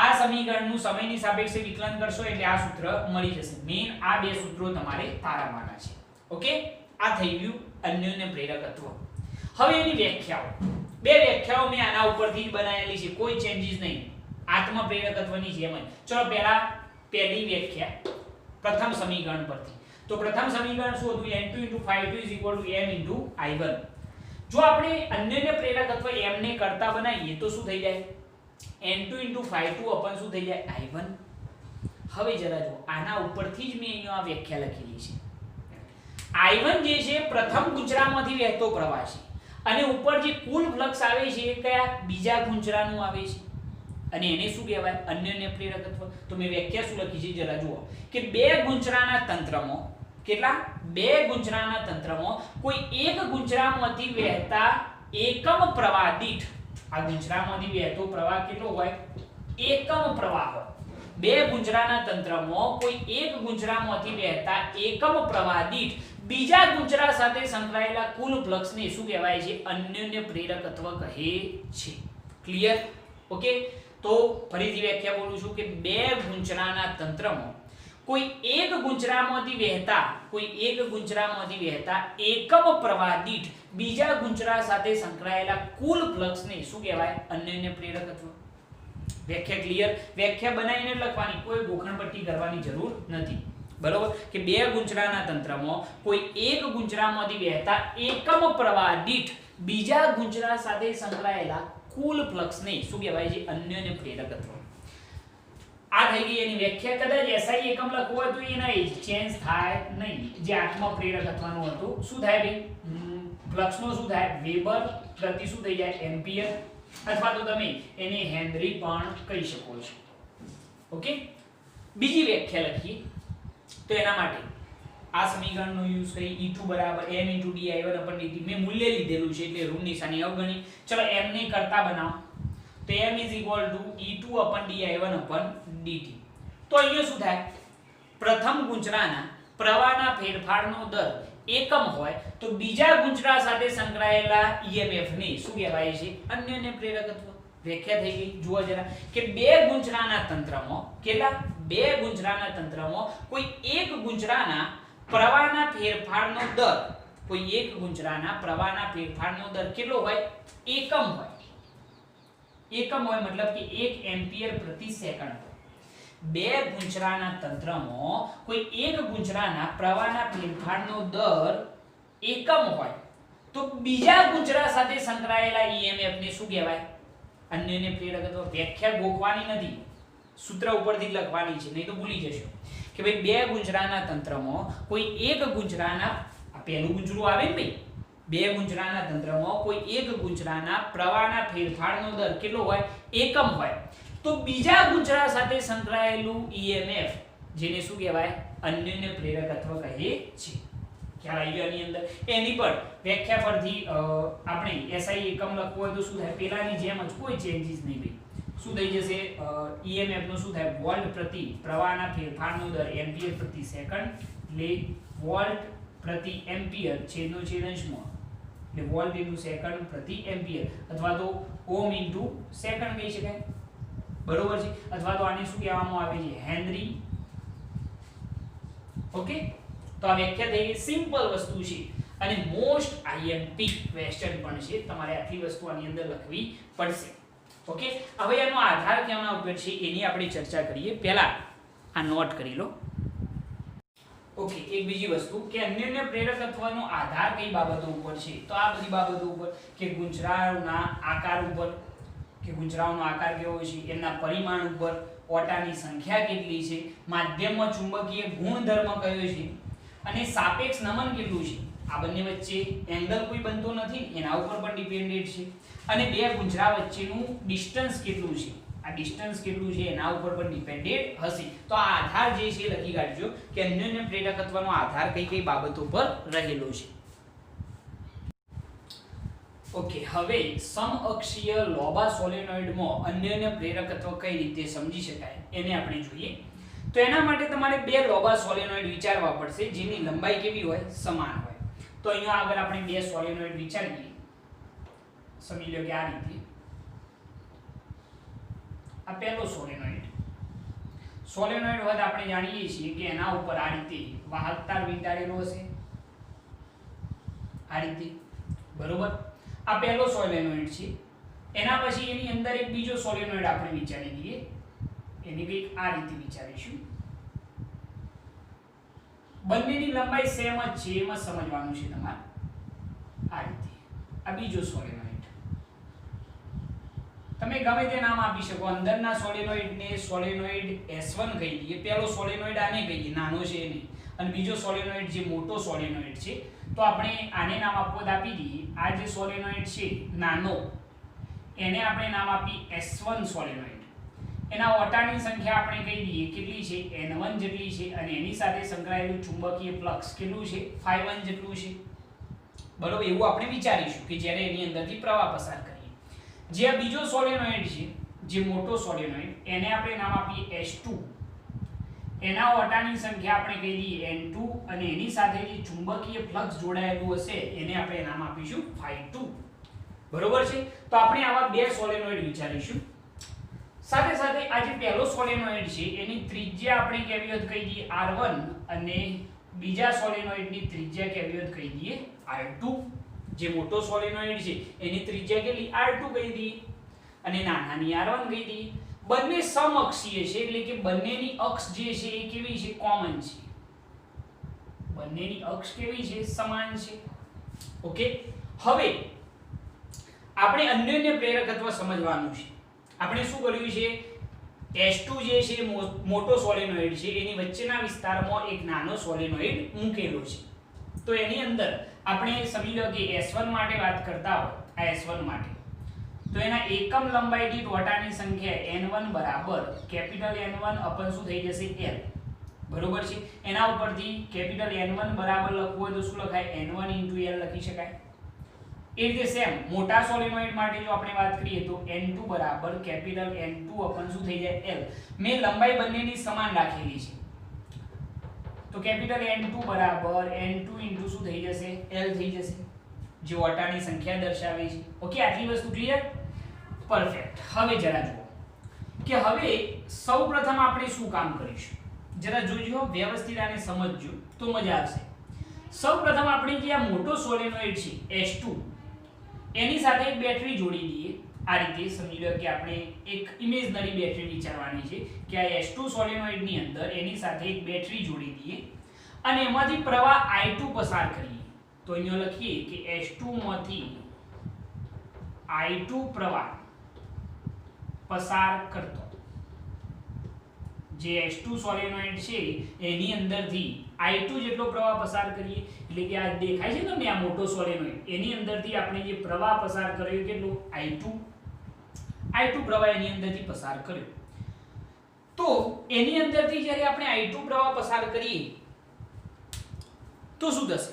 આ સમીકરણનું સમયની સાપેક્ષે વિકલન કરશો એટલે આ સૂત્ર મળી જશે. મેઈન આ બે સૂત્રો તમારે તારવવાના છે. ઓકે, આ થઈ ગયું અન્યોન્ય પ્રેરકત્વ. હવે એની વ્યાખ્યાઓ. બે વ્યાખ્યાઓ મેં આના ઉપરથી જ બનાવેલી છે, કોઈ ચેન્જીસ નહીં. આત્મ પ્રેરકત્વની જેમ જ. ચલો પહેલી વ્યાખ્યા પ્રથમ સમીકરણ પરથી. તો પ્રથમ સમીકરણ શું હતું? n2 * ϕ2 = m * I1. જો આપણે અન્યોન્ય પ્રેરકત્વ m ને કરતા બનાવીએ તો શું થઈ જાય? n2 * ϕ2 શું થઈ જાય? I1. હવે જરા જો આના ઉપરથી જ મેં અહીંયા આ વ્યાખ્યા લખેલી છે. I1 જે છે પ્રથમ ગુંચરામાંથી વહેતો પ્રવાહ છે અને ઉપર જે કુલ ફ્લક્સ આવે છે એ કયા? બીજા ગુંચરાનું આવે છે અને એને શું કહેવાય? અન્યોન્ય પ્રેરકત્વ. તો મેં વ્યાખ્યા શું લખી છે જરા જુઓ કે બે ગુંચરાના તંત્રમાં કેટલા? બે ગુંચરાના તંત્રમાં કોઈ એક ગુંચરામાંથી વહેતા એકમ પ્રવાહ દીઠ, આ ગુંચરામાંથી વહેતો પ્રવાહ કેટલો હોય? એકમ પ્રવાહ હોય. બે ગુંચરાના તંત્રમાં કોઈ એક ગુંચરામાંથી વહેતા એકમ પ્રવાહ દીઠ બીજા ગુંચરા સાથે સંકળાયેલા કુલ ફ્લક્સને શું કહેવાય છે? અન્યોન્ય પ્રેરકત્વ કહે છે. ક્લિયર? ઓકે, તો ફરીથી વ્યાખ્યા બોલું છું કે બે ગુંચરાના તંત્રમાં કોઈ એક ગુંચરામાંથી વહેતા એકમ પ્રવાહ દીઠ બીજા ગુંચરા સાથે સંકળાયેલા કુલ ફ્લક્સને શું કહેવાય? અન્યોન્ય પ્રેરકત્વ. વ્યાખ્યા ક્લિયર? વ્યાખ્યા બનાવીને લખવાની, કોઈ ગોખણપટ્ટી કરવાની જરૂર નથી, બરોબર. કે બે ગુંચરાના તંત્રમાં કોઈ એક ગુંચરામાંથી વહેતા એકમ પ્રવાહ દીઠ બીજા ગુંચરા સાથે સંકળાયેલા કુલ ફ્લક્સને શું કહેવાય છે? અન્યોન્ય પ્રેરકત્વ. આ થઈ ગઈ એની વ્યાખ્યા. કદાચ SI એકમ લખવું હોય તો એના ચેન્જ થાય નહીં. જે આત્મ પ્રેરકત્વનું હતું શું થાય ભાઈ? ફ્લક્સનો શું થાય? વેબર પ્રતિ શું થઈ જાય? એમ્પિયર, અથવા તો તમે એને હેનરી પણ કહી શકો છો. ઓકે, બીજી વ્યાખ્યા લખીએ તો એના માટે આ સમીકરણનો યુઝ કરી E2 = m * di1/dt. મેં મૂલ્ય લીધેલું છે એટલે ઋણ નિશાની અવગણી. ચલો m ને કરતા બનાવો તો m = E2/di1/dt. તો અહીંયા શું થાય? પ્રથમ ગુંચરાના પ્રવાહના ફેરફારનો દર એકમ હોય તો બીજા ગુંચરા સાથે સંકળાયેલા EMF ને શું કહેવાય છે? અન્યોન્ય પ્રેરકત્વ. વ્યાખ્યા થઈ ગઈ. જુઓ જરા કે બે ગુંચરાના તંત્રમાં કેટલા? બે ગુંચરાના તંત્રમાં કોઈ એક ગુંચરાના પ્રવાહના ફેરફારનો દર, કોઈ એક ગુંચરાના પ્રવાહના ફેરફારનો દર કેટલો હોય? એકમ હોય. એકમ હોય મતલબ કે 1 એમ્પિયર પ્રતિ સેકન્ડ. બે ગુંચરાના તંત્રમાં કોઈ એક ગુંચરાના પ્રવાહના ફેરફારનો દર એકમ હોય તો બીજા ગુંચરા સાથે સંકળાયેલા EMF ને શું કહેવાય? અન્યોન્ય પ્રેરકત્વ. વ્યાખ્યા ગોખવાની નથી, સૂત્ર ઉપરથી લખવાની છે, નહીં તો ભૂલી જશો. કે ભાઈ બે ગુંચરાના તંત્રમાં કોઈ એક ગુંચરાના પહેલું ગુંચરું આવે ને ભાઈ, બે ગુંચરાના તંત્રમાં કોઈ એક ગુંચરાના પ્રવાહના ફેરફારનો દર કેટલો હોય? એકમ હોય. તો બીજા ગુંચરા સાથે સંકળાયેલું EMF જેને શું કહેવાય? અન્યોન્ય પ્રેરકત્વ કહે છે. ખ્યાલ આવી ગયો આની અંદર? એની પર વ્યાખ્યા પરથી આપણે SI એકમ લખવું હોય તો શું થાય? પેલાની જેમ જ કોઈ ચેન્જીસ નહીં ભાઈ. શું થઈ જશે? EMF નું શું થાય? વોલ્ટ પ્રતિ પ્રવાહના ફેરફારનો દર એમ્પિયર પ્રતિ સેકન્ડ, એટલે વોલ્ટ પ્રતિ એમ્પિયર છેદનો છેદ અંશમાં, એટલે વોલ્ટ ઇન્ટુ સેકન્ડ પ્રતિ એમ્પિયર, અથવા તો ઓમ ઇન્ટુ સેકન્ડ કહી શકાય. બરોબર છે? અથવા તો આને શું કહેવામાં આવે છે? હેનરી. ઓકે, તો આ વ્યાખ્યા થઈ ગઈ. સિમ્પલ વસ્તુ છે અને મોસ્ટ IMP ક્વેશ્ચન પણ છે. તમારે આટલી વસ્તુ આની અંદર લખવી પડશે. ઓકે, હવે એનો આધાર કેના ઉપર છે એની આપણે ચર્ચા કરીએ. પહેલા આ નોટ કરી લો. ઓકે, એક બીજી વસ્તુ કે અન્યોન્ય પ્રેરકત્વનો આધાર કઈ બાબતો ઉપર છે? તો આ બધી બાબતો ઉપર, કે ગુંચરાઓના આકાર ઉપર, કે ગુંચરાઓનો આકાર કેવો છે, એમના પરિમાણ ઉપર, ઓટાની સંખ્યા કેટલી છે, માધ્યમમાં ચુંબકીય ગુણધર્મ કયો છે, અને સાપેક્ષ નમન કેટલું છે. આ બંને વચ્ચે એંગલ કોઈ બનતો નથી, એના ઉપર પણ ડિપેન્ડેન્ટ છે. અને બે ગુંચરા વચ્ચેનું ડિસ્ટન્સ કેટલું છે, આ ડિસ્ટન્સ કેટલું છે એના ઉપર પણ ડિપેન્ડેન્ટ હશે. તો આ આધાર જે છે લખી કાઢજો કે અન્યોન્ય પ્રેરકત્વનો આધાર કઈ કઈ બાબતો પર રહેલો છે. ઓકે, હવે સમઅક્ષીય લોબા સોલેનોઇડમાં અન્યોન્ય પ્રેરકત્વ કઈ રીતે સમજી શકાય એને આપણે જોઈએ. તો એના માટે તમારે બે લોબા સોલેનોઇડ વિચારવા પડશે જેની લંબાઈ કેવી હોય? સમાન હોય. તો અહીંયા આગળ આપણે બે સોલેનોઇડ વિચારીએ. સમજી લો કે આ રીતે આ પહેલો સોલેનોઇડ હોય તો આપણે જાણીએ છીએ કે એના ઉપર આ રીતે વાહકતાર વીંટાળેલો હશે, આ રીતે. બરોબર? આ પહેલો સોલેનોઇડ છે. એના પછી એની અંદર એક બીજો સોલેનોઇડ આપણે વિચારી લઈએ. એની કંઈક આ રીતે વિચારીશું. બંનેની લંબાઈ સેમ જ છે, એમાં સમજવાનું છે તમારે. આ રીતે આ બીજો સોલેનોઇડ, તમે ગમે તે નામ આપી શકો. અંદરના સોલેનોઇડને સોલેનોઇડ S1 કહી દઈએ. પહેલો સોલેનોઇડ આને કહીએ, નાનો છે એને, અને બીજો સોલેનોઇડ જે મોટો સોલેનોઇડ છે તો આપણે આને નામ આપી દઈએ. આ જે સોલેનોઇડ છે નાનો, એને આપણે નામ આપી S1 સોલેનોઇડ. એના ઓટાની સંખ્યા આપણે કહી દઈએ કેટલી છે? N1 જેટલી છે. અને એની સાથે સંકળાયેલું ચુંબકીય ફ્લક્સ કેટલું છે? Φ1 જેટલું છે. બરોબર? એવું આપણે વિચારીશું કે જ્યારે એની અંદરથી પ્રવાહ પસાર કરીએ. જે આ બીજો સોલેનોઇડ છે, જે મોટો સોલેનોઇડ, એને આપણે નામ આપીએ S2. એના ઓટાની સંખ્યા આપણે કહી દઈએ N2, અને એની સાથે જે ચુંબકીય ફ્લક્સ જોડાયેલું હશે એને આપણે નામ આપીશું Φ2. બરોબર છે? તો આપણે આવા બે સોલેનોઇડ વિચારીશું. સાથે સાથે આ જે પહેલો સોલેનોઇડ છે એની ત્રિજ્યા આપણે કેવી હોત કહી દઈએ R1, અને બીજા સોલેનોઇડની ત્રિજ્યા કેવી હોત કહી દઈએ R2. જે મોટો સોલેનોઇડ છે એની ત્રિજ્યા કેટલી? R2 કહી દઈએ, અને નાનાની R1 કહી દઈએ. બંને સમઅક્ષીય છે, એટલે કે બંનેની અક્ષ જે છે એ કેવી છે? કોમન છે. બંનેની અક્ષ કેવી છે? સમાન છે. ઓકે, હવે આપણે અન્યોન્ય પ્રેરકત્વ સમજવાનું છે. આપણે શું કર્યું છે? S2 જે છે મોટો સોલેનોઇડ છે, એની વચ્ચેના વિસ્તારમાં એક નાનો સોલેનોઇડ મૂકેલો છે. તો એની અંદર આપણે સમજી લો કે S1 માટે વાત કરતા હોય, આ S1 માટે, તો એના એકમ લંબાઈ દીઠ ઓટાની સંખ્યા N1 બરાબર કેપિટલ N1 અપન શું થઈ જશે? L. બરોબર છે? એના ઉપરથી કેપિટલ N1 બરાબર લખવું હોય તો શું લખાય? N1 * L લખી શકાય. એ રીતે સેમ મોટા સોલેનોઇડ માટે જો આપણે વાત કરીએ તો N2 બરાબર કેપિટલ N2 અપન શું થઈ જાય? L. મેં લંબાઈ બંનેની સમાન રાખેલી છે, તો કેપિટલ N2 બરાબર N2 * શું થઈ જશે? L થઈ જશે, જે ઓટાની સંખ્યા દર્શાવે છે. ઓકે, આટલી વસ્તુ ક્લિયર? પરફેક્ટ. હવે જરા જુઓ કે હવે સૌપ્રથમ આપણે શું કામ કરીશું. જરા જોજો, વ્યવસ્થિત આને સમજજો તો મજા આવશે. સૌપ્રથમ આપણે જે આ મોટો સોલેનોઇડ છે S2, એની સાથે એક બેટરી જોડી દઈએ. આ રીતે સમજી લો કે આપણે એક ઇમેજનરી બેટરી વિચારવાની છે કે આ S2 સોલેનોઇડની અંદર એની સાથે એક બેટરી જોડી દઈએ અને એમાંથી પ્રવાહ I2 પસાર કરીએ. તો અહીંયા લખીએ કે S2 માંથી I2 પ્રવાહ પસાર કરતો, જે H2 સોલેનોઇડ છે એની અંદરથી I2 જેટલો પ્રવાહ પસાર કરીએ, એટલે કે આ દેખાય છે તમને આ મોટો સોલેનોઇડ, એની અંદરથી આપણે જે પ્રવાહ પસાર કર્યો કેટલો I2 પ્રવાહ એની અંદરથી પસાર કર્યો. તો એની અંદરથી જ્યારે આપણે I2 પ્રવાહ પસાર કરીએ તો શું થશે?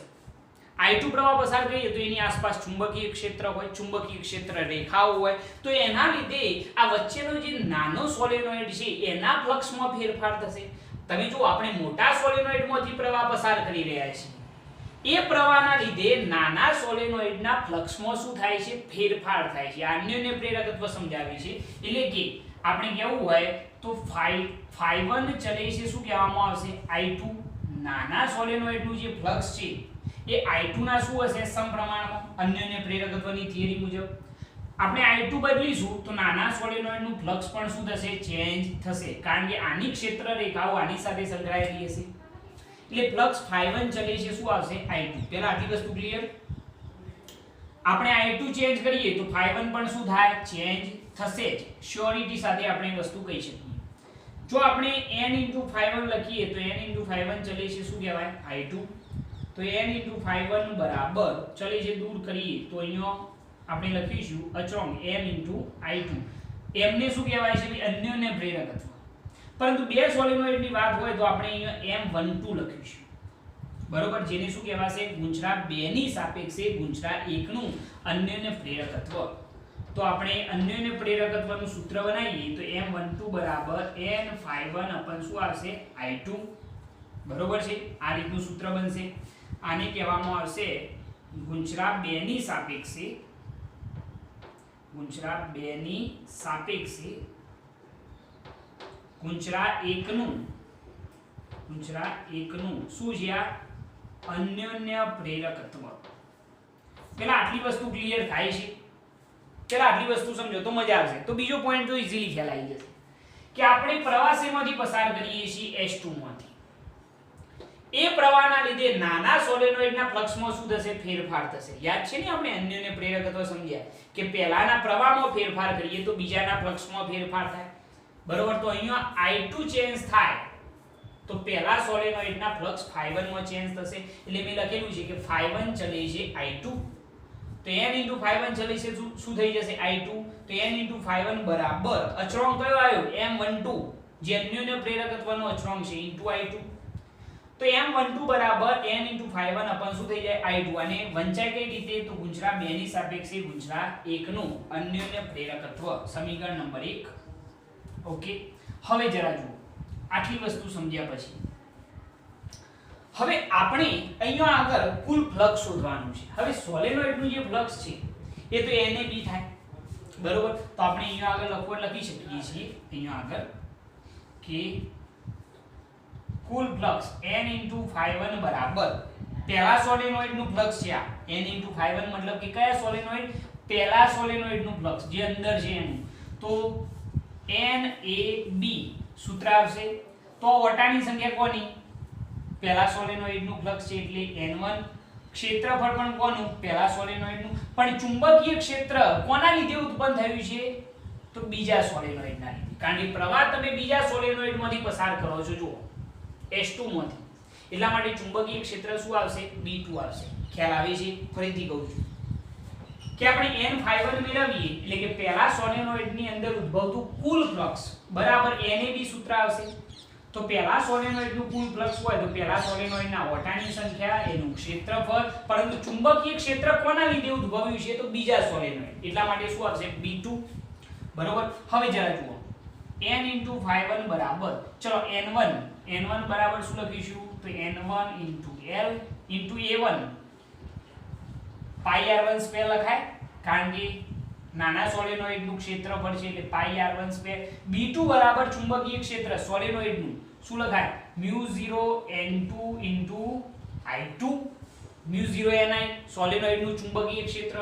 I2 પ્રવાહ પસાર કરીએ તો એની આસપાસ ચુંબકીય ક્ષેત્ર હોય, ચુંબકીય ક્ષેત્ર રેખાઓ હોય, તો એના લીધે આ વચ્ચેનો જે નાનો સોલેનોઇડ છે એના ફ્લક્સમાં ફેરફાર થશે. તમે જો આપણે મોટા સોલેનોઇડમાંથી પ્રવાહ પસાર કરી રહ્યા છીએ, એ પ્રવાહના લીધે નાના સોલેનોઇડના ફ્લક્સમાં શું થાય છે? ફેરફાર થાય છે. અન્યોન્ય પ્રેરકત્વ સમજાવી છે. એટલે કે આપણે કેવું હોય તો phi1 ચલે છે શું કહેવામાં આવશે? I2. નાના સોલેનોઇડનું જે ફ્લક્સ છે એ I2 ના શું હશે? સમપ્રમાણમાં. અન્યોન્ય પ્રેરકત્વની થિયરી મુજબ આપણે I2 બદલીશું તો નાના સોલેનોઇડનું ફ્લક્સ પણ શું થશે? ચેન્જ થશે, કારણ કે આની ક્ષેત્ર રેખાઓ આની સાથે સંકળાયેલી હશે. એટલે ફ્લક્સ phi1 ચલે છે શું આવશે? I2. પહેલા આટલી વસ્તુ ક્લિયર. આપણે I2 ચેન્જ કરીએ તો phi1 પણ શું થાય? ચેન્જ થશે જ. શ્યોરિટી સાથે આપણે વસ્તુ કહી શકીએ. જો આપણે n phi1 લખીએ તો n phi1 ચલે છે શું કહેવાય? I2. તો n phi1 બરાબર ચલે છે દૂર કરીએ તો અહીંયા આપણે લખીશું અચળાંક n I2. એમને શું કહેવાય છે? અન્યોન્ય પ્રેરકત્વ. પરંતુ બે સોલેનોઇડની વાત હોય તો આપણે અહીંયા M12 લખીશું. બરોબર, જેને શું કહેવાશે? ગુંચરા 2 ની સાપેક્ષે ગુંચરા 1 નું અન્યોન્ય પ્રેરકત્વ. તો આપણે અન્યોન્ય પ્રેરકત્વનું સૂત્ર બનાવીએ તો M12 બરાબર n phi1 અપન શું આવશે? I2. બરોબર છે, આ રીતનું સૂત્ર બનશે. આને કહેવામાં આવશે ગુંચરા 2 ની સાપેક્ષે ગુંચરા 1 નું શું છે? આ અન્યોન્ય પ્રેરકત્વ. પેલા આટલી વસ્તુ ક્લિયર થાય છે? પેલા આટલી વસ્તુ સમજો તો મજા આવશે. તો બીજો પોઈન્ટ તો ઈઝીલી ખ્યાલ આવી જશે કે આપણે પ્રવાહીમાંથી પસાર કરીએ છીએ H2 માંથી. એ પ્રવાહના લીધે નાના સોલેનોઇડના ફ્લક્સમાં શું થશે? ફેરફાર થશે. યાદ છે ને આપણે અન્યોન્ય પ્રેરકત્વ સમજ્યા કે પહેલાના પ્રવાહમાં ફેરફાર કરીએ તો બીજાના ફ્લક્સમાં ફેરફાર થાય. બરોબર, તો અહીંયા I2 ચેન્જ થાય તો પહેલા સોલેનોઇડના ફ્લક્સ phi1 માં ચેન્જ થશે. એટલે મેં લખેલું છે કે phi1 ચલે છે I2. તો n phi1 ચલે છે શું થઈ જશે? I2. તો n phi1 બરાબર અચળાંક કયો આવ્યો? M12, જે અન્યોન્ય પ્રેરકત્વનો અચળાંક છે I2. તો M12 બરાબર n phi1 અપન શું થઈ જાય? I2. અને વંચાય કઈ રીતે? તો ગુંચરા 2 ની સાપેક્ષે ગુંચરા 1 નું અન્યોન્ય પ્રેરકત્વ. સમીકરણ નંબર 1. ઓકે, હવે જરા જુઓ આટલી વસ્તુ સમજ્યા પછી હવે આપણે અહીંયા આગળ કુલ ફ્લક્સ શોધવાનું છે. હવે સોલેનોઇડનું જે ફ્લક્સ છે એ તો NAB થાય. બરોબર, તો આપણે અહીંયા આગળ લખી શકીએ છીએ અહીંયા આગળ કે કુલ ફ્લક્સ n phi1 બરાબર પહેલા સોલેનોઇડનું ફ્લક્સ છે. આ n phi1 મતલબ કે કયા સોલેનોઇડ? પહેલા સોલેનોઇડનું ફ્લક્સ જે અંદર છે એનું. તો NAB સૂત્ર આવશે. તો વટાની સંખ્યા કોની? પહેલા સોલેનોઇડનું ફ્લક્સ છે એટલે n1. ક્ષેત્રફળ પણ કોનું? પહેલા સોલેનોઇડનું. પણ ચુંબકીય ક્ષેત્ર કોના લીધે ઉત્પન્ન થયું છે? તો બીજા સોલેનોઇડના લીધે. કારણ કે પ્રવાહ તમે બીજા સોલેનોઇડમાંથી પસાર કરો છો જુઓ H2 માંથી. એટલા માટે ચુંબકીય ક્ષેત્ર શું આવશે? B2 આવશે. ખ્યાલ આવે છે? ફરીથી કહું છું કે આપણે n phi1 મેળવીએ એટલે કે પહેલા સોલેનોઇડની અંદર ઉદ્ભવતું કુલ ફ્લક્સ બરાબર NAB સૂત્ર આવશે. તો પહેલા સોલેનોઇડનું કુલ ફ્લક્સ હોય તો પહેલા સોલેનોઇડના ઓટાની સંખ્યા, એનું ક્ષેત્રફળ, પરંતુ ચુંબકીય ક્ષેત્ર કોના લીધે ઉદ્ભવ્યું છે? તો બીજા સોલેનોઇડ. એટલા માટે શું આવશે? B2. બરોબર, હવે જરા જુઓ n phi1 બરાબર ચલો n1 બરાબર શું લખીશું? તો n1 L A1 pi r1 square લખાય, કારણ કે નાના સોલેનોઇડનું ક્ષેત્રફળ છે એટલે pi r1 સ્ક્વેર. B2 બરાબર ચુંબકીય ક્ષેત્ર સોલેનોઇડનું શું લખાય? μ0 n2 I2. μ0 ni સોલેનોઇડનું ચુંબકીય ક્ષેત્ર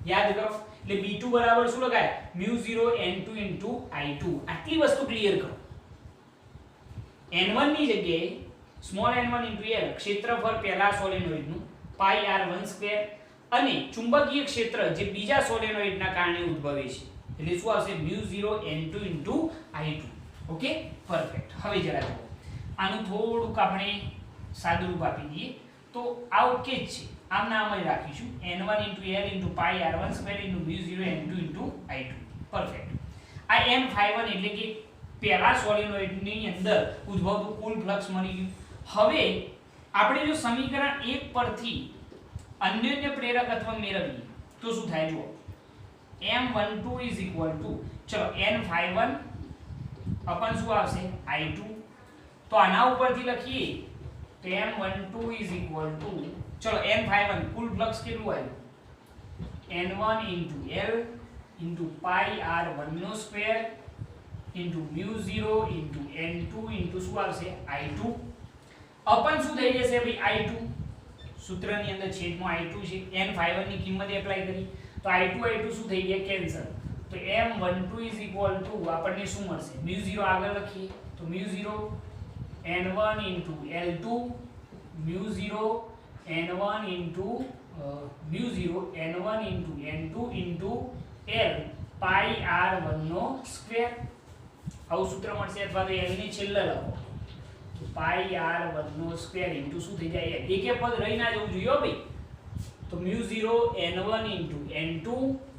યાદ કરો. એટલે B2 બરાબર શું લખાય? μ0 n2 I2. આટલી વસ્તુ ક્લિયર કરો. n1 ની જગ્યાએ સ્મોલ n1 L ક્ષેત્રફળ પહેલા સોલેનોઇડનું pi r1 સ્ક્વેર અને ચુંબકીય ક્ષેત્ર જે બીજા સોલેનોઇડના કારણે ઉદ્ભવે છે એટલે શું આવશે? μ0 n2 I2. Okay perfect. હવે જરા જુઓ આનું થોડુંક આપણે સાદું રૂપ આપી દઈએ તો આ ઓકે જ છે. આમ નામ જ રાખીશું n1 * l * pi r12 * μ0 n2 * i2. Perfect. આ n51 એટલે કે પહેલા સોલેનોઇડ ની અંદર ઉદ્ભવતું કુલ ફ્લક્સ મળી ગયું. હવે આપણે જો સમીકરણ 1 પરથી અન્યોન્ય પ્રેરકત્વ મેળવીએ તો શું થાય જુઓ m12 ચલો n51 अपन શું આવશે i2. તો આના ઉપરથી લખીએ તો m12 ચલો n51 કુલ ફ્લક્સ કેટલું આવ્યું n1 * l * pi r12 * μ0 * n2 શું આવશે i2 अपन શું થઈ જશે ભાઈ i2 સૂત્રની અંદર છેદમાં i2 છે n51 ની કિંમત એપ્લાય કરી તો i2 શું થઈ ગયા કેન્સલ. તો m12 આપણને શું મળશે μ0 આગળ લખીએ તો μ0 n1 * l2 μ0 n1 n2 l pi r12 આવું સૂત્ર મળશે અથવા તો l ની છેલ્લે લખો તો pi r12 શું થઈ જાય એક પદ રહી ના જવું જોઈએ ભાઈ. તો μ0 n1 n2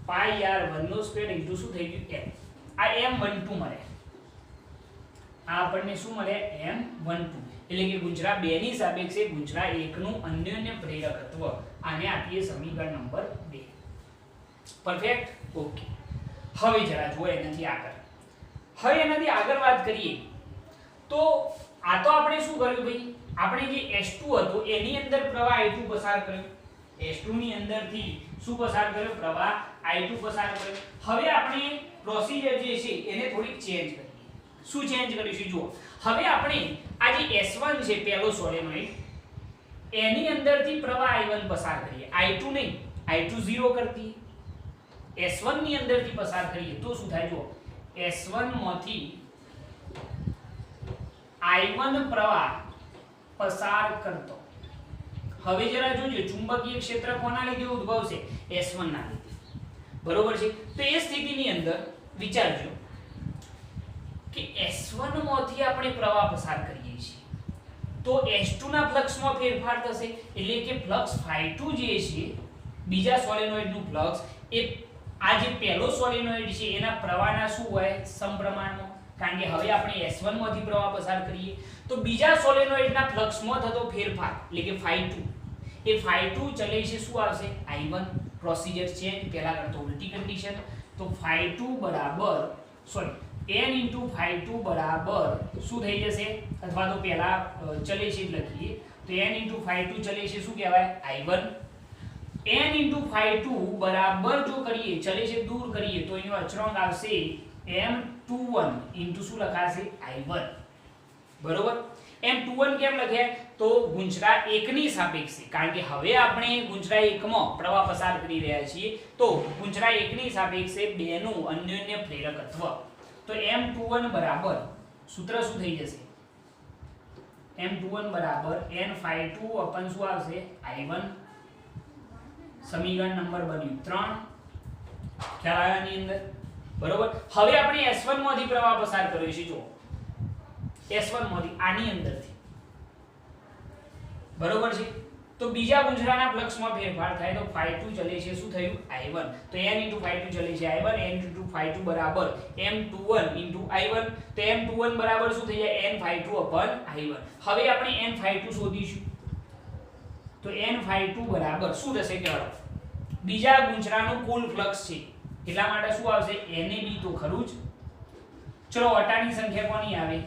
pi r12 શું થઈ ગયું l. આ m12 મળે. આ આપણને શું મળે m12 એટલે કે ગુંચરા 2 ની સાપેક્ષે ગુંચરા 1 નું અન્યોન્ય પ્રેરકત્વ. આને આપીએ સમીકરણ નંબર 2. પરફેક્ટ. ઓકે. હવે જરા જુઓ એનાથી આગળ. હવે એનાથી આગળ વાત કરીએ તો આ તો આપણે શું કર્યું ભાઈ આપણે જે S2 હતો એની અંદર પ્રવાહ I2 પસાર કર્યો. S2 ની અંદરથી શું પસાર કર્યો પ્રવાહ I2 પસાર કર્યો. હવે આપણે પ્રોસિજર જે છે એને થોડીક ચેન્જ કરીએ. શું ચેન્જ કરીશું જુઓ હવે આપણે આ જે S1 છે પહેલો સોલેનોઇડ એની અંદરથી પ્રવાહ I1 પસાર કરીએ. I2 નહીં I2 0 કરતી S1 ની અંદરથી પસાર કરીએ તો શું થાય જુઓ S1 માંથી I1 પ્રવાહ પસાર કરતો. હવે જરા જોજો ચુંબકીય ક્ષેત્ર કોના લીધે ઉદ્ભવશે S1 ના લીધે. બરોબર છે. તો એ સ્થિતિની અંદર વિચારજો કે S1 માંથી આપણે પ્રવાહ પસાર કરીએ છીએ તો S2 ના ફ્લક્સમાં ફેરફાર થશે એટલે કે ફ્લક્સ ϕ2 જે છે બીજા સોલેનોઇડનું ફ્લક્સ એ આ જે પહેલો સોલેનોઇડ છે એના પ્રવાહના શું હોય સમપ્રમાણમાં. કારણ કે હવે આપણે S1 માંથી પ્રવાહ પસાર કરીએ તો બીજા સોલેનોઇડના ફ્લક્સમાં થતો ફેરફાર એટલે કે ϕ2 એ ϕ2 ચલે છે શું આવશે I1. પ્રોસિજર ચેન્જ પહેલા કરતો ઉલટી કન્ડિશન. તો ϕ2 બરાબર n * ϕ2 બરાબર શું થઈ જશે અથવા તો પહેલા ચલે છે લખીએ તો n * ϕ2 ચલે છે શું કહેવાય I1. n * ϕ2 બરાબર જો કરીએ ચલે છે દૂર કરીએ તો એનો અચળાંક આવશે m21 શું લખાશે I1. બરોબર. m21 કેમ લખ્યા તો ગુંચરા 1 ની સાપેક્ષે કારણ કે હવે આપણે ગુંચરા 1 માં પ્રવાહ પસાર કરી રહ્યા છીએ તો ગુંચરા 1 ની સાપેક્ષે બેનું અન્યોન્ય પ્રેરકત્વ. તો m21 બરાબર સૂત્ર શું થઈ જશે m21 બરાબર n ϕ2 अपन શું આવશે I1. સમીકરણ નંબર બન્યું 3. ખ્યાલ આવ્યો ની અંદર. બરોબર. હવે આપણે S1 માંથી પ્રવાહ પસાર કર્યો છે જો S1 માંથી આની અંદરથી. બરોબર છે. તો બીજા ગુંજરાના ફ્લક્સમાં ફેરફાર થાય તો ϕ2 ચલે છે શું થયું I1. તો n * ϕ2 ચલે છે I1 n * ϕ2 બરાબર m21 * I1. તો m21 બરાબર શું થઈ જાય n ϕ2 I1. હવે આપણે n ϕ2 શોધીશું. તો n ϕ2 બરાબર શું થશે કહેવાય બીજા ગુંજરાનું કુલ ફ્લક્સ છે એટલા માટે શું આવશે NAB તો ખરું જ. ચલો અટાની સંખ્યા કોની આવે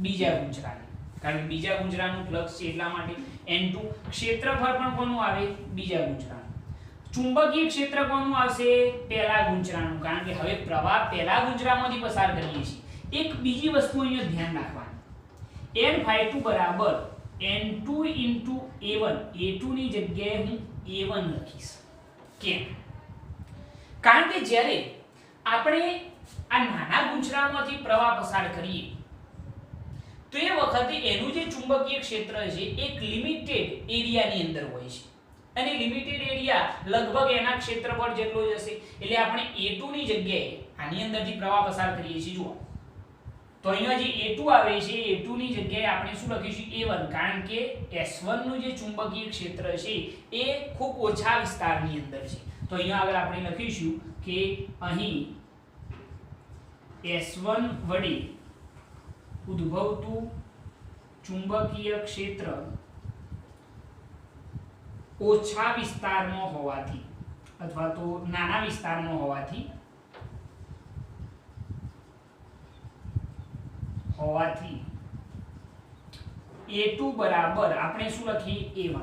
બીજા ગુંજરાની કારણ કે બીજા ગુંજરાનું ફ્લક્સ છે એટલા માટે n2. ક્ષેત્રફળ પણ કોનું આવે બીજા ગુંજરાનું. ચુંબકીય ક્ષેત્ર કોનું આવશે પહેલા ગુંજરાનું કારણ કે હવે પ્રવાહ પહેલા ગુંજરામાંથી પસાર કરીએ છીએ. એક બીજી વસ્તુ અહીંયા ધ્યાન રાખવાની n ϕ2 બરાબર n2 * a1 a2 ની જગ્યાએ હું a1 લખીશ. કેમ કારણ કે જ્યારે આપણે આ નાના ગુંજરામાંથી પ્રવાહ પસાર કરીએ તો એ વખતે એનું જે ચુંબકીય ક્ષેત્ર છે એક લિમિટેડ એરિયાની અંદર હોય છે અને લિમિટેડ એરિયા લગભગ એના ક્ષેત્રફળ જેટલો જ હશે એટલે આપણે a2 ની જગ્યાએ આની અંદરથી પ્રવાહ પસાર કરીએ છીએ જુઓ તો અહીંયા જે A2 આવે છે A2 ની જગ્યાએ આપણે શું લખીશું A1 કારણ કે S1 નું જે ચુંબકીય ક્ષેત્ર છે એ ખૂબ ઓછા વિસ્તારની અંદર છે તો અહીંયા આગળ આપણે લખીશું કે અહીં S1 વડે ઉદ્ભવતું ચુંબકીય ક્ષેત્ર ઓછા વિસ્તારમાં હોવાથી અથવા તો નાના વિસ્તારમાં હોવાથી A2 બરાબર આપણે શું લખીએ A1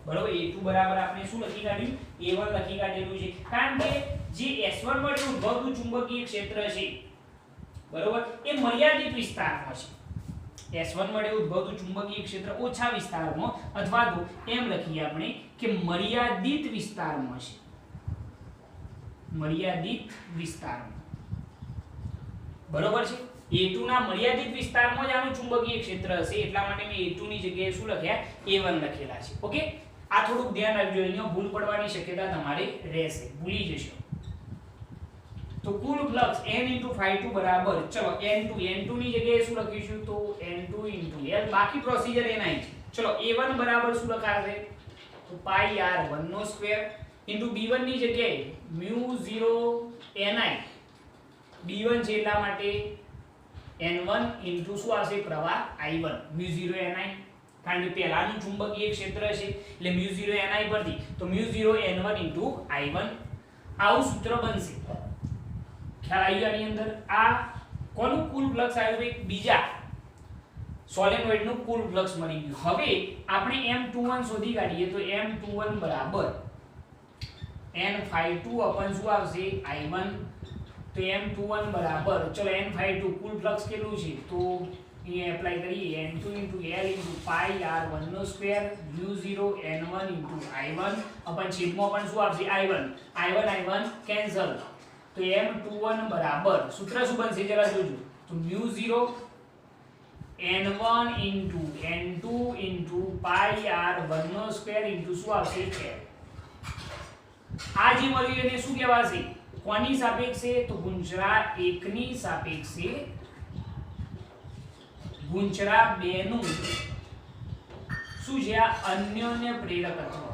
બરોબર A2 બરાબર આપણે શું લખી કાઢ્યું A1 લખી કાઢેલું છે કારણ કે જે S1 વડે ઉદ્ભવતું ચુંબકીય ક્ષેત્ર છે બરોબર એ મર્યાદિત વિસ્તારમાં છે S1 વડે ઉદ્ભવતું ચુંબકીય ક્ષેત્ર ઓછા વિસ્તારમાં અથવા તો એમ લખીએ આપણે કે મર્યાદિત વિસ્તારમાં છે મર્યાદિત વિસ્તારમાં બરોબર છે A2 ના મર્યાદિત વિસ્તારમાં જ આનું ચુંબકીય ક્ષેત્ર હશે એટલા માટે મેં A2 ની જગ્યાએ શું લખ્યા A1 લખેલા છે ઓકે આ થોડુંક ધ્યાન રાખજો અહીંયા ભૂલ પડવાની શક્યતા તમારે રહેશે ભૂલી જશો તો કુલ ફ્લક્સ n * ∅2 બરાબર ચલો n2 ની જગ્યાએ શું લખીશું તો n2 * l બાકી પ્રોસિજર એના જ ચલો A1 બરાબર શું લખાશે તો pi r1 નો સ્ક્વેર * B1 ની જગ્યાએ μ0 ni B1 છે એટલા માટે n1 * શું આવશે પ્રવાહ I1 μ0 ni કારણ કે પહેલાનું ચુંબકીય ક્ષેત્ર છે એટલે μ0 ni પરથી તો μ0 n1 * I1 આવું સૂત્ર બનશે ખ્યાલ આવી આની અંદર આ કોનું કુલ ફ્લક્સ આવ્યું ભાઈ બીજા સોલેનોઇડ નું કુલ ફ્લક્સ મળી ગયું હવે આપણે M21 શોધી કાઢીએ તો M21 બરાબર n∅2 શું આવશે I1 તો M21 બરાબર ચલો n∅2 કુલ ફ્લક્સ કેટલું છે તો એ એપ્લાય કરીએ n2 * l * pi r1 નો સ્ક્વેર μ0 n1 * I1 છેદમાં પણ શું આવશે I1 કેન્સલ તો M21 બરાબર સૂત્ર શું બનશે જરા જોજો તો μ0 n1 * n2 * pi r1 નો સ્ક્વેર શું આવશે આ જે મળ્યું એને શું કહેવાશે કોની સાપેક્ષે તો ગુંચરા 1 ની સાપેક્ષે ગુંચરા 2 નું શું છે આ અન્યોન્ય પ્રેરકત્વ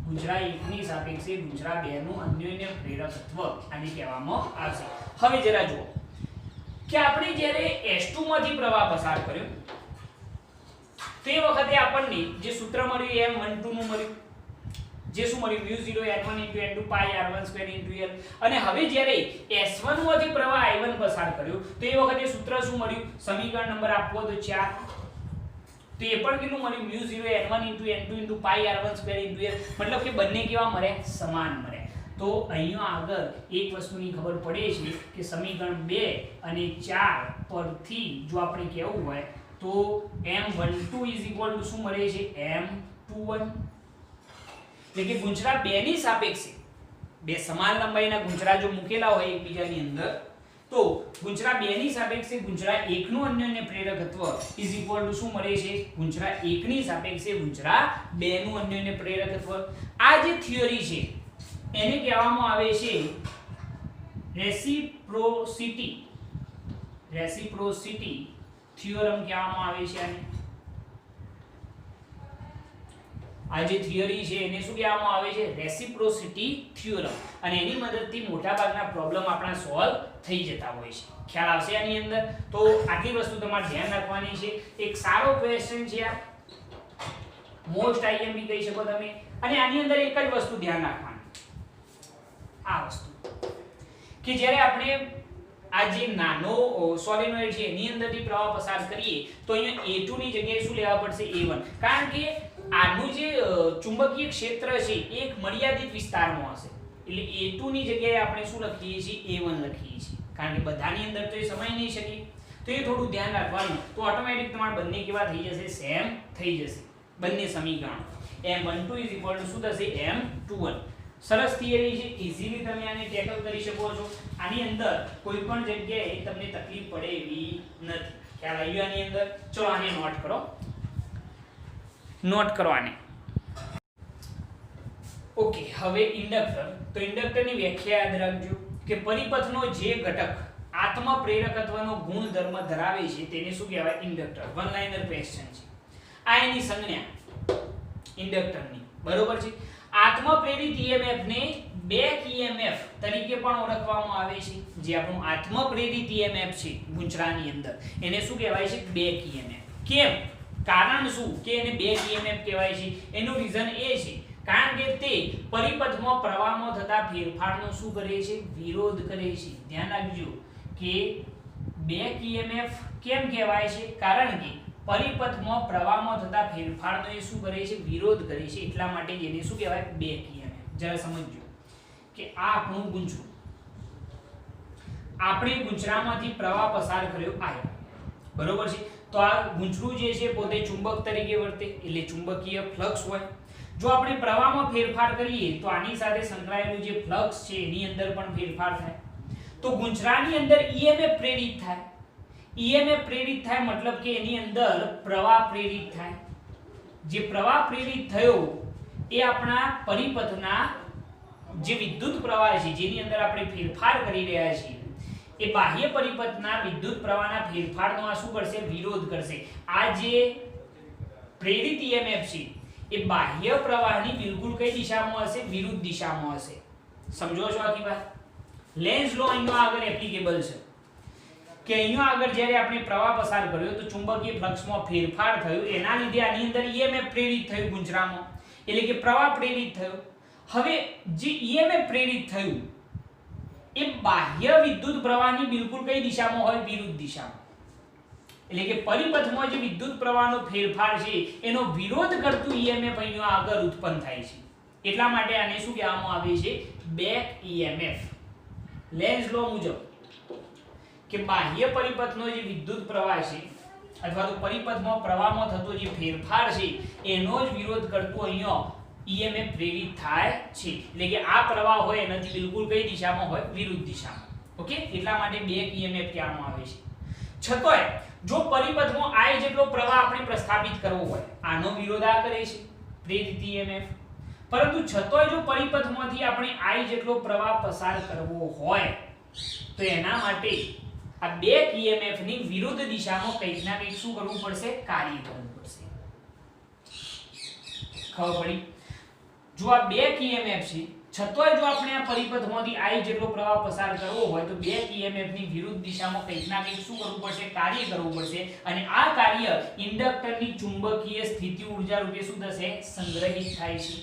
ગુંચરા 1 ની સાપેક્ષે ગુંચરા 2 નું અન્યોન્ય પ્રેરકત્વ આને કહેવામાં આવશે હવે જરા જુઓ કે આપણે જ્યારે S2 માંથી પ્રવાહ પસાર કર્યો તે વખતે આપણને જે સૂત્ર મળ્યું M12 નું મળ્યું જે શું મળ્યું μ0 n1 * n2 pi r1² l અને હવે જ્યારે S1 માંથી પ્રવાહ I1 પસાર કર્યો તો એ વખતે સૂત્ર શું મળ્યું સમીકરણ નંબર આપવો તો 4 તો એ પણ કેટલું મળ્યું μ0 n1 * n2 * pi r1² l મતલબ કે બંને કેવા મળ્યા સમાન મળ્યા તો અહીંયા આગળ એક વસ્તુની ખબર પડે છે કે સમીકરણ 2 અને 4 પરથી જો આપણે કહેવું હોય તો M12 = શું મળે છે M21 એટલે કે ગુંચરા 2 ની સાપેક્ષે બે સમાન લંબાઈના ગુંચરા જો મૂકેલા હોય એકબીજાની અંદર તો ગુંચરા 2 ની સાપેક્ષે ગુંચરા 1 નું અન્યોન્ય પ્રેરકત્વ શું મળે છે ગુંચરા 1 ની સાપેક્ષે ગુંચરા 2 નું અન્યોન્ય પ્રેરકત્વ આ જે થિયરી છે એને કહેવામાં આવે છે રેસિપ્રોસિટી થિયોરમ કહેવામાં આવે છે આને આ જે થિયરી છે એને શું કહેવામાં આવે છે રેસિપ્રોસિટી થિયોરમ અને એની મદદથી મોટાભાગના પ્રોબ્લેમ આપણા સોલ્વ થઈ જતા હોય છે ખ્યાલ આવશે આની અંદર તો આટલી વસ્તુ તમારે ધ્યાન રાખવાની છે એક સારો ક્વેશ્ચન છે આ મોસ્ટ આઈએમપી કહી શકો તમે અને આની અંદર એક જ વસ્તુ ધ્યાન રાખવાની આ વસ્તુ કે જ્યારે આપણે આ જે નાનો સોલેનોઇડ છે એની અંદરથી પ્રવાહ પસાર કરીએ તો અહીંયા A2 ની જગ્યાએ શું લેવા પડશે A1 કારણ કે આનું જે ચુંબકીય ક્ષેત્ર છે એક મર્યાદિત વિસ્તારમાં હશે એટલે A2 ની જગ્યાએ આપણે શું લખીએ છીએ A1 લખીએ છીએ કારણ કે બધાની અંદર તો એ સમાઈ નહીં શકે તો એ થોડું ધ્યાન રાખવાનું તો ઓટોમેટિક તમારા બંને કેવા થઈ જશે સેમ થઈ જશે બંને સમીકરણો M12 શું થશે M21 સરસ થિયરી છે ઈઝીલી તમે આને ટેકલ કરી શકો છો આની અંદર કોઈ પણ જગ્યાએ તમને તકલીફ પડે એવી નથી ખ્યાલ આવ્યો આની અંદર ચલો આને નોટ કરો આને ઓકે હવે ઇન્ડક્ટર તો ઇન્ડક્ટરની વ્યાખ્યા યાદ રાખજો કે પરિપથનો જે ઘટક આત્મપ્રેરકત્વનો ગુણધર્મ ધરાવે છે તેને શું કહેવાય? ઇન્ડક્ટર. વન લાઇનર ક્વેશ્ચન છે આ. એની સંજ્ઞા ઇન્ડક્ટરની, બરોબર છે. આત્મપ્રેરિત EMF ને બેક EMF તરીકે પણ ઓળખવામાં આવે છે. જે આપણું આત્મપ્રેરિત EMF છે ગુંચરાની અંદર એને શું કહેવાય છે? Back EMF. કેમ? કારણ શું કે એને બેક EMF કહેવાય છે? એનું રીઝન એ છે કારણ કે તે પરિપથમાં પ્રવાહમાં થતા ફેરફારનો શું કરે છે? વિરોધ કરે છે. ધ્યાન રાખજો કે બેક EMF કેમ કહેવાય છે? કારણ કે પરિપથમાં પ્રવાહમાં થતા ફેરફારનો એ શું કરે છે? વિરોધ કરે છે. એટલા માટે એને શું કહેવાય? Back EMF. જરા સમજજો કે આ આપણું ગુંચરું, આપણે ગુંચરામાંથી પ્રવાહ પસાર કર્યો આયો, બરોબર છે. તો આ ગુંચરું જે છે પોતે ચુંબક તરીકે વર્તે એટલે ચુંબકીય ફ્લક્સ હોય. જો આપણે પ્રવાહમાં ફેરફાર કરીએ તો આની સાથે સંકળાયેલું જે ફ્લક્સ છે એની અંદર પણ ફેરફાર થાય. તો ગુંચરાની અંદર EMF પ્રેરિત થાય. EMF પ્રેરિત થાય મતલબ કે એની અંદર પ્રવાહ પ્રેરિત થાય. જે પ્રવાહ પ્રેરિત થયો એ આપણા પરિપથના જે વિદ્યુત પ્રવાહ છે જેની અંદર આપણે ફેરફાર કરી રહ્યા છીએ એ બાહ્ય પરિપથના વિદ્યુત પ્રવાહના ફેરફારનો આ શું કરશે? વિરોધ કરશે. આ જે પ્રેરિત EMF છે એ બાહ્ય પ્રવાહની બિલકુલ કઈ દિશામાં હશે? વિરુદ્ધ દિશામાં હશે. સમજો છો આખી વાત? લેન્ઝ લો અહીંયા આગળ એપ્લિકેબલ છે કે અહીંયા આગળ જ્યારે આપણે પ્રવાહ પસાર કર્યો તો ચુંબકીય ફ્લક્સમાં ફેરફાર થયો, એના લીધે આની અંદર EMF પ્રેરિત થયું ગુંચરામાં, એટલે કે પ્રવાહ પ્રેરિત થયો. હવે જે EMF પ્રેરિત થયું એ બાહ્ય વિદ્યુત પ્રવાહની બિલકુલ કઈ દિશામાં હોય? વિરુદ્ધ દિશામાં. એટલે કે પરિપથમાં જે વિદ્યુત પ્રવાહનો ફેરફાર છે એનો વિરોધ કરતું EMF અહીંયા આગળ ઉત્પન્ન થાય છે. એટલા માટે આને શું કહેવામાં આવે છે? Back EMF. લેન્ઝ લો મુજબ કે બાહ્ય પરિપથનો જે વિદ્યુત પ્રવાહ છે અથવા તો પરિપથમાં પ્રવાહમાં થતો જે ફેરફાર છે એનો જ વિરોધ કરતું અહીંયા EMF પ્રેરિત થાય છે. એટલે કે આ પ્રવાહ હોય એનાથી બિલકુલ કઈ દિશામાં હોય? વિરુદ્ધ દિશામાં. ઓકે, એટલા માટે બેક EMF કહેવામાં આવે છે. છતાંય જો પરિપથમાં I જેટલો પ્રવાહ આપણે પ્રસ્થાપિત કરવો હોય, આનો વિરોધ આ કરે છે પ્રેરિત EMF. પરંતુ છતાંય જો પરિપથમાંથી આપણે I જેટલો પ્રવાહ પસાર કરવો હોય તો એના માટે આ બેક EMF ની વિરુદ્ધ દિશામાં કંઈક ના કંઈક શું કરવું પડશે? કાર્ય કરવું પડશે. ખબર પડી? જો આ બેક EMF છે છતાંય જો આપણે આ પરિપથમાંથી I જેટલો પ્રવાહ પસાર કરવો હોય તો બેક EMF ની વિરુદ્ધ દિશામાં કંઈક ના કંઈક શું કરવું પડશે? કાર્ય કરવું પડશે. અને આ કાર્ય ઇન્ડક્ટરની ચુંબકીય સ્થિતિ ઊર્જા રૂપે શું થશે? સંગ્રહિત થાય છે.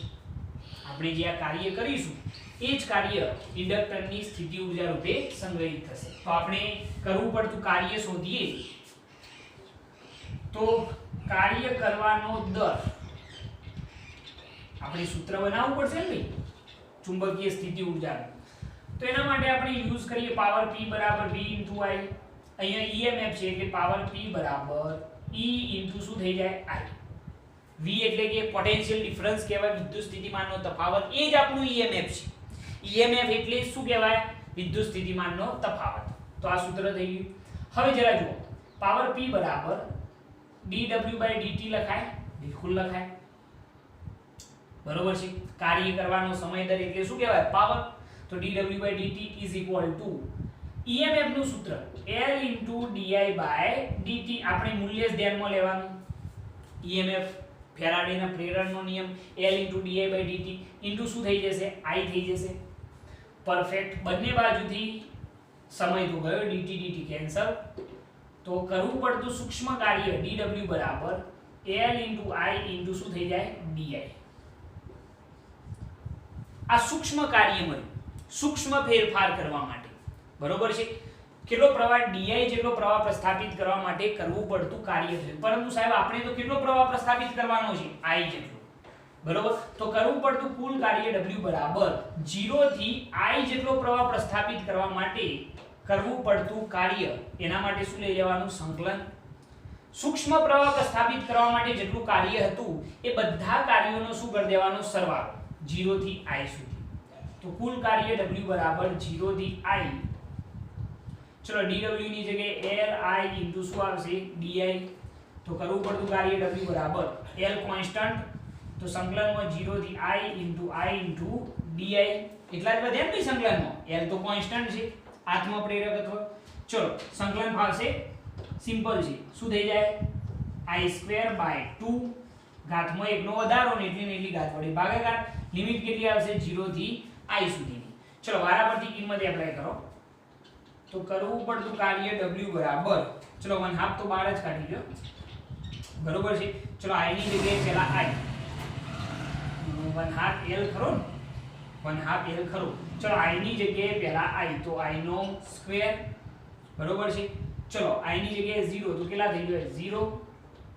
આપણે જે આ કાર્ય કરીશું એ જ કાર્ય ઇન્ડક્ટરની સ્થિતિ ઊર્જા રૂપે સંગ્રહિત થશે. તો આપણે કરવું પડતું કાર્ય શોધીએ તો કાર્ય કરવાનો દર આપણે સૂત્ર બનાવવું પડશે ને ભાઈ ચુંબકીય સ્થિતિ ઊર્જાનું. તો એના માટે આપણે યુઝ કરીએ પાવર P બરાબર V * I. અહીંયા EMF છે એટલે પાવર P બરાબર E * શું થઈ જાય? I. V એટલે કે પોટેન્શિયલ ડિફરન્સ કહેવાય, વિદ્યુત સ્થિતિમાનનો તફાવત. એ જ આપણું EMF છે. EMF એટલે શું કહેવાય? વિદ્યુત સ્થિતિમાનનો તફાવત. તો આ સૂત્ર થઈ ગયું. હવે જરા જુઓ, પાવર P બરાબર dW/dt લખાય? બિલકુલ લખાય. બરોબર છે. કાર્ય કરવાનો સમય દર એટલે શું કહેવાય? પાવર. તો dW/dt = EMF નું સૂત્ર L * di/dt. આપણે મૂલ્ય જ ધ્યાનમાં લેવાનું. EMF ફેરાડેના પ્રેરણનો નિયમ L * di/dt ઇન્ટુ શું થઈ જશે? I થઈ જશે. પરફેક્ટ. બંને બાજુથી સમય તો ગયો, dt કેન્સલ. તો કરવું પડતું સૂક્ષ્મ કાર્ય dW બરાબર L * I * શું થઈ જાય? di. આ સૂક્ષ્મ કાર્ય મળ્યું સૂક્ષ્મ ફેરફાર કરવા માટે, બરોબર છે. કેટલો પ્રવાહ di જેટલો પ્રવાહ પ્રસ્થાપિત કરવા માટે કરવું પડતું કાર્ય થયું. પરંતુ સાહેબ આપણે તો કેટલો પ્રવાહ પ્રસ્થાપિત કરવાનો છે? I જેટલો, બરોબર. તો કરવું પડતું કુલ કાર્ય W બરાબર 0 થી I જેટલો પ્રવાહ પ્રસ્થાપિત કરવા માટે કરવું પડતું કાર્ય, એના માટે શું લઈ લેવાનું? સંકલન. સૂક્ષ્મ પ્રવાહ પ્રસ્થાપિત કરવા માટે જેટલું કાર્ય હતું એ બધા કાર્યોનો શું કરી દેવાનો? સરવાળો 0 થી I સુધી. તો કુલ કાર્ય W બરાબર 0 થી I. ચલો dW ની જગ્યાએ Li * શું આવશે? di. તો કરવું પડતું કાર્ય W બરાબર L કોન્સ્ટન્ટ, તો સંકલનમાં 0 થી I * di. એટલા જ વધ્યા ને સંકલનમાં? L તો કોન્સ્ટન્ટ છે, આત્મપ્રેરકત્વ. ચલો સંકલન ફાવશે, સિમ્પલ છે. શું થઈ જાય? i2/2 ઘાતમાં 1 નો વધારો ને એટલી ને એટલી ઘાત વડે ભાગાકાર. લિમિટ કેટલી આવશે? 0 થી i સુધીની. ચલો વારાફરતી કિંમત એપ્લાય કરો. તો કરવું પડતું કાર્ય w બરાબર, ચલો 1/2 તો બહાર જ કાઢી લો, બરોબર છે. ચલો i ની જગ્યાએ પહેલા i 1/2 l ખરો ને, 1/2 l ખરો. ચલો i ની જગ્યાએ પહેલા i, તો i નો સ્ક્વેર, બરોબર છે. ચલો i ની જગ્યાએ 0 તો કેટલા થઈ ગયો? 0.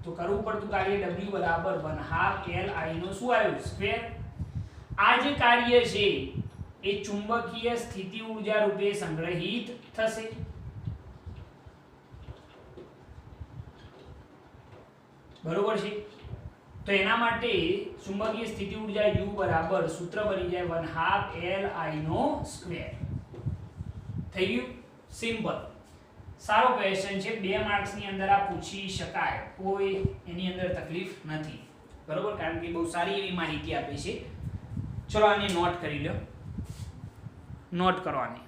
તો કરવું પડતું કાર્ય w બરાબર 1/2 l i નો શું આવ્યું? સ્ક્વેર. આ જે કાર્ય છે એ ચુંબકીય સ્થિતિ ઊર્જા રૂપે સંગ્રહિત થશે. બરોબર છે. તો એના માટે ચુંબકીય સ્થિતિ ઊર્જા u બરાબર સૂત્ર બની જાય 1/2 l i નો સ્ક્વેર. થઈ ગયું? સિમ્પલ. સારો ક્વેશ્ચન છે, 2 માર્ક્સ ની અંદર આ પૂછી શકાય, કોઈ એની અંદર તકલીફ નથી, બરોબર, કારણ કે બહુ સારી એવી માહિતી આપી છે. ચલો આને નોટ કરી લો, નોટ કરો આને.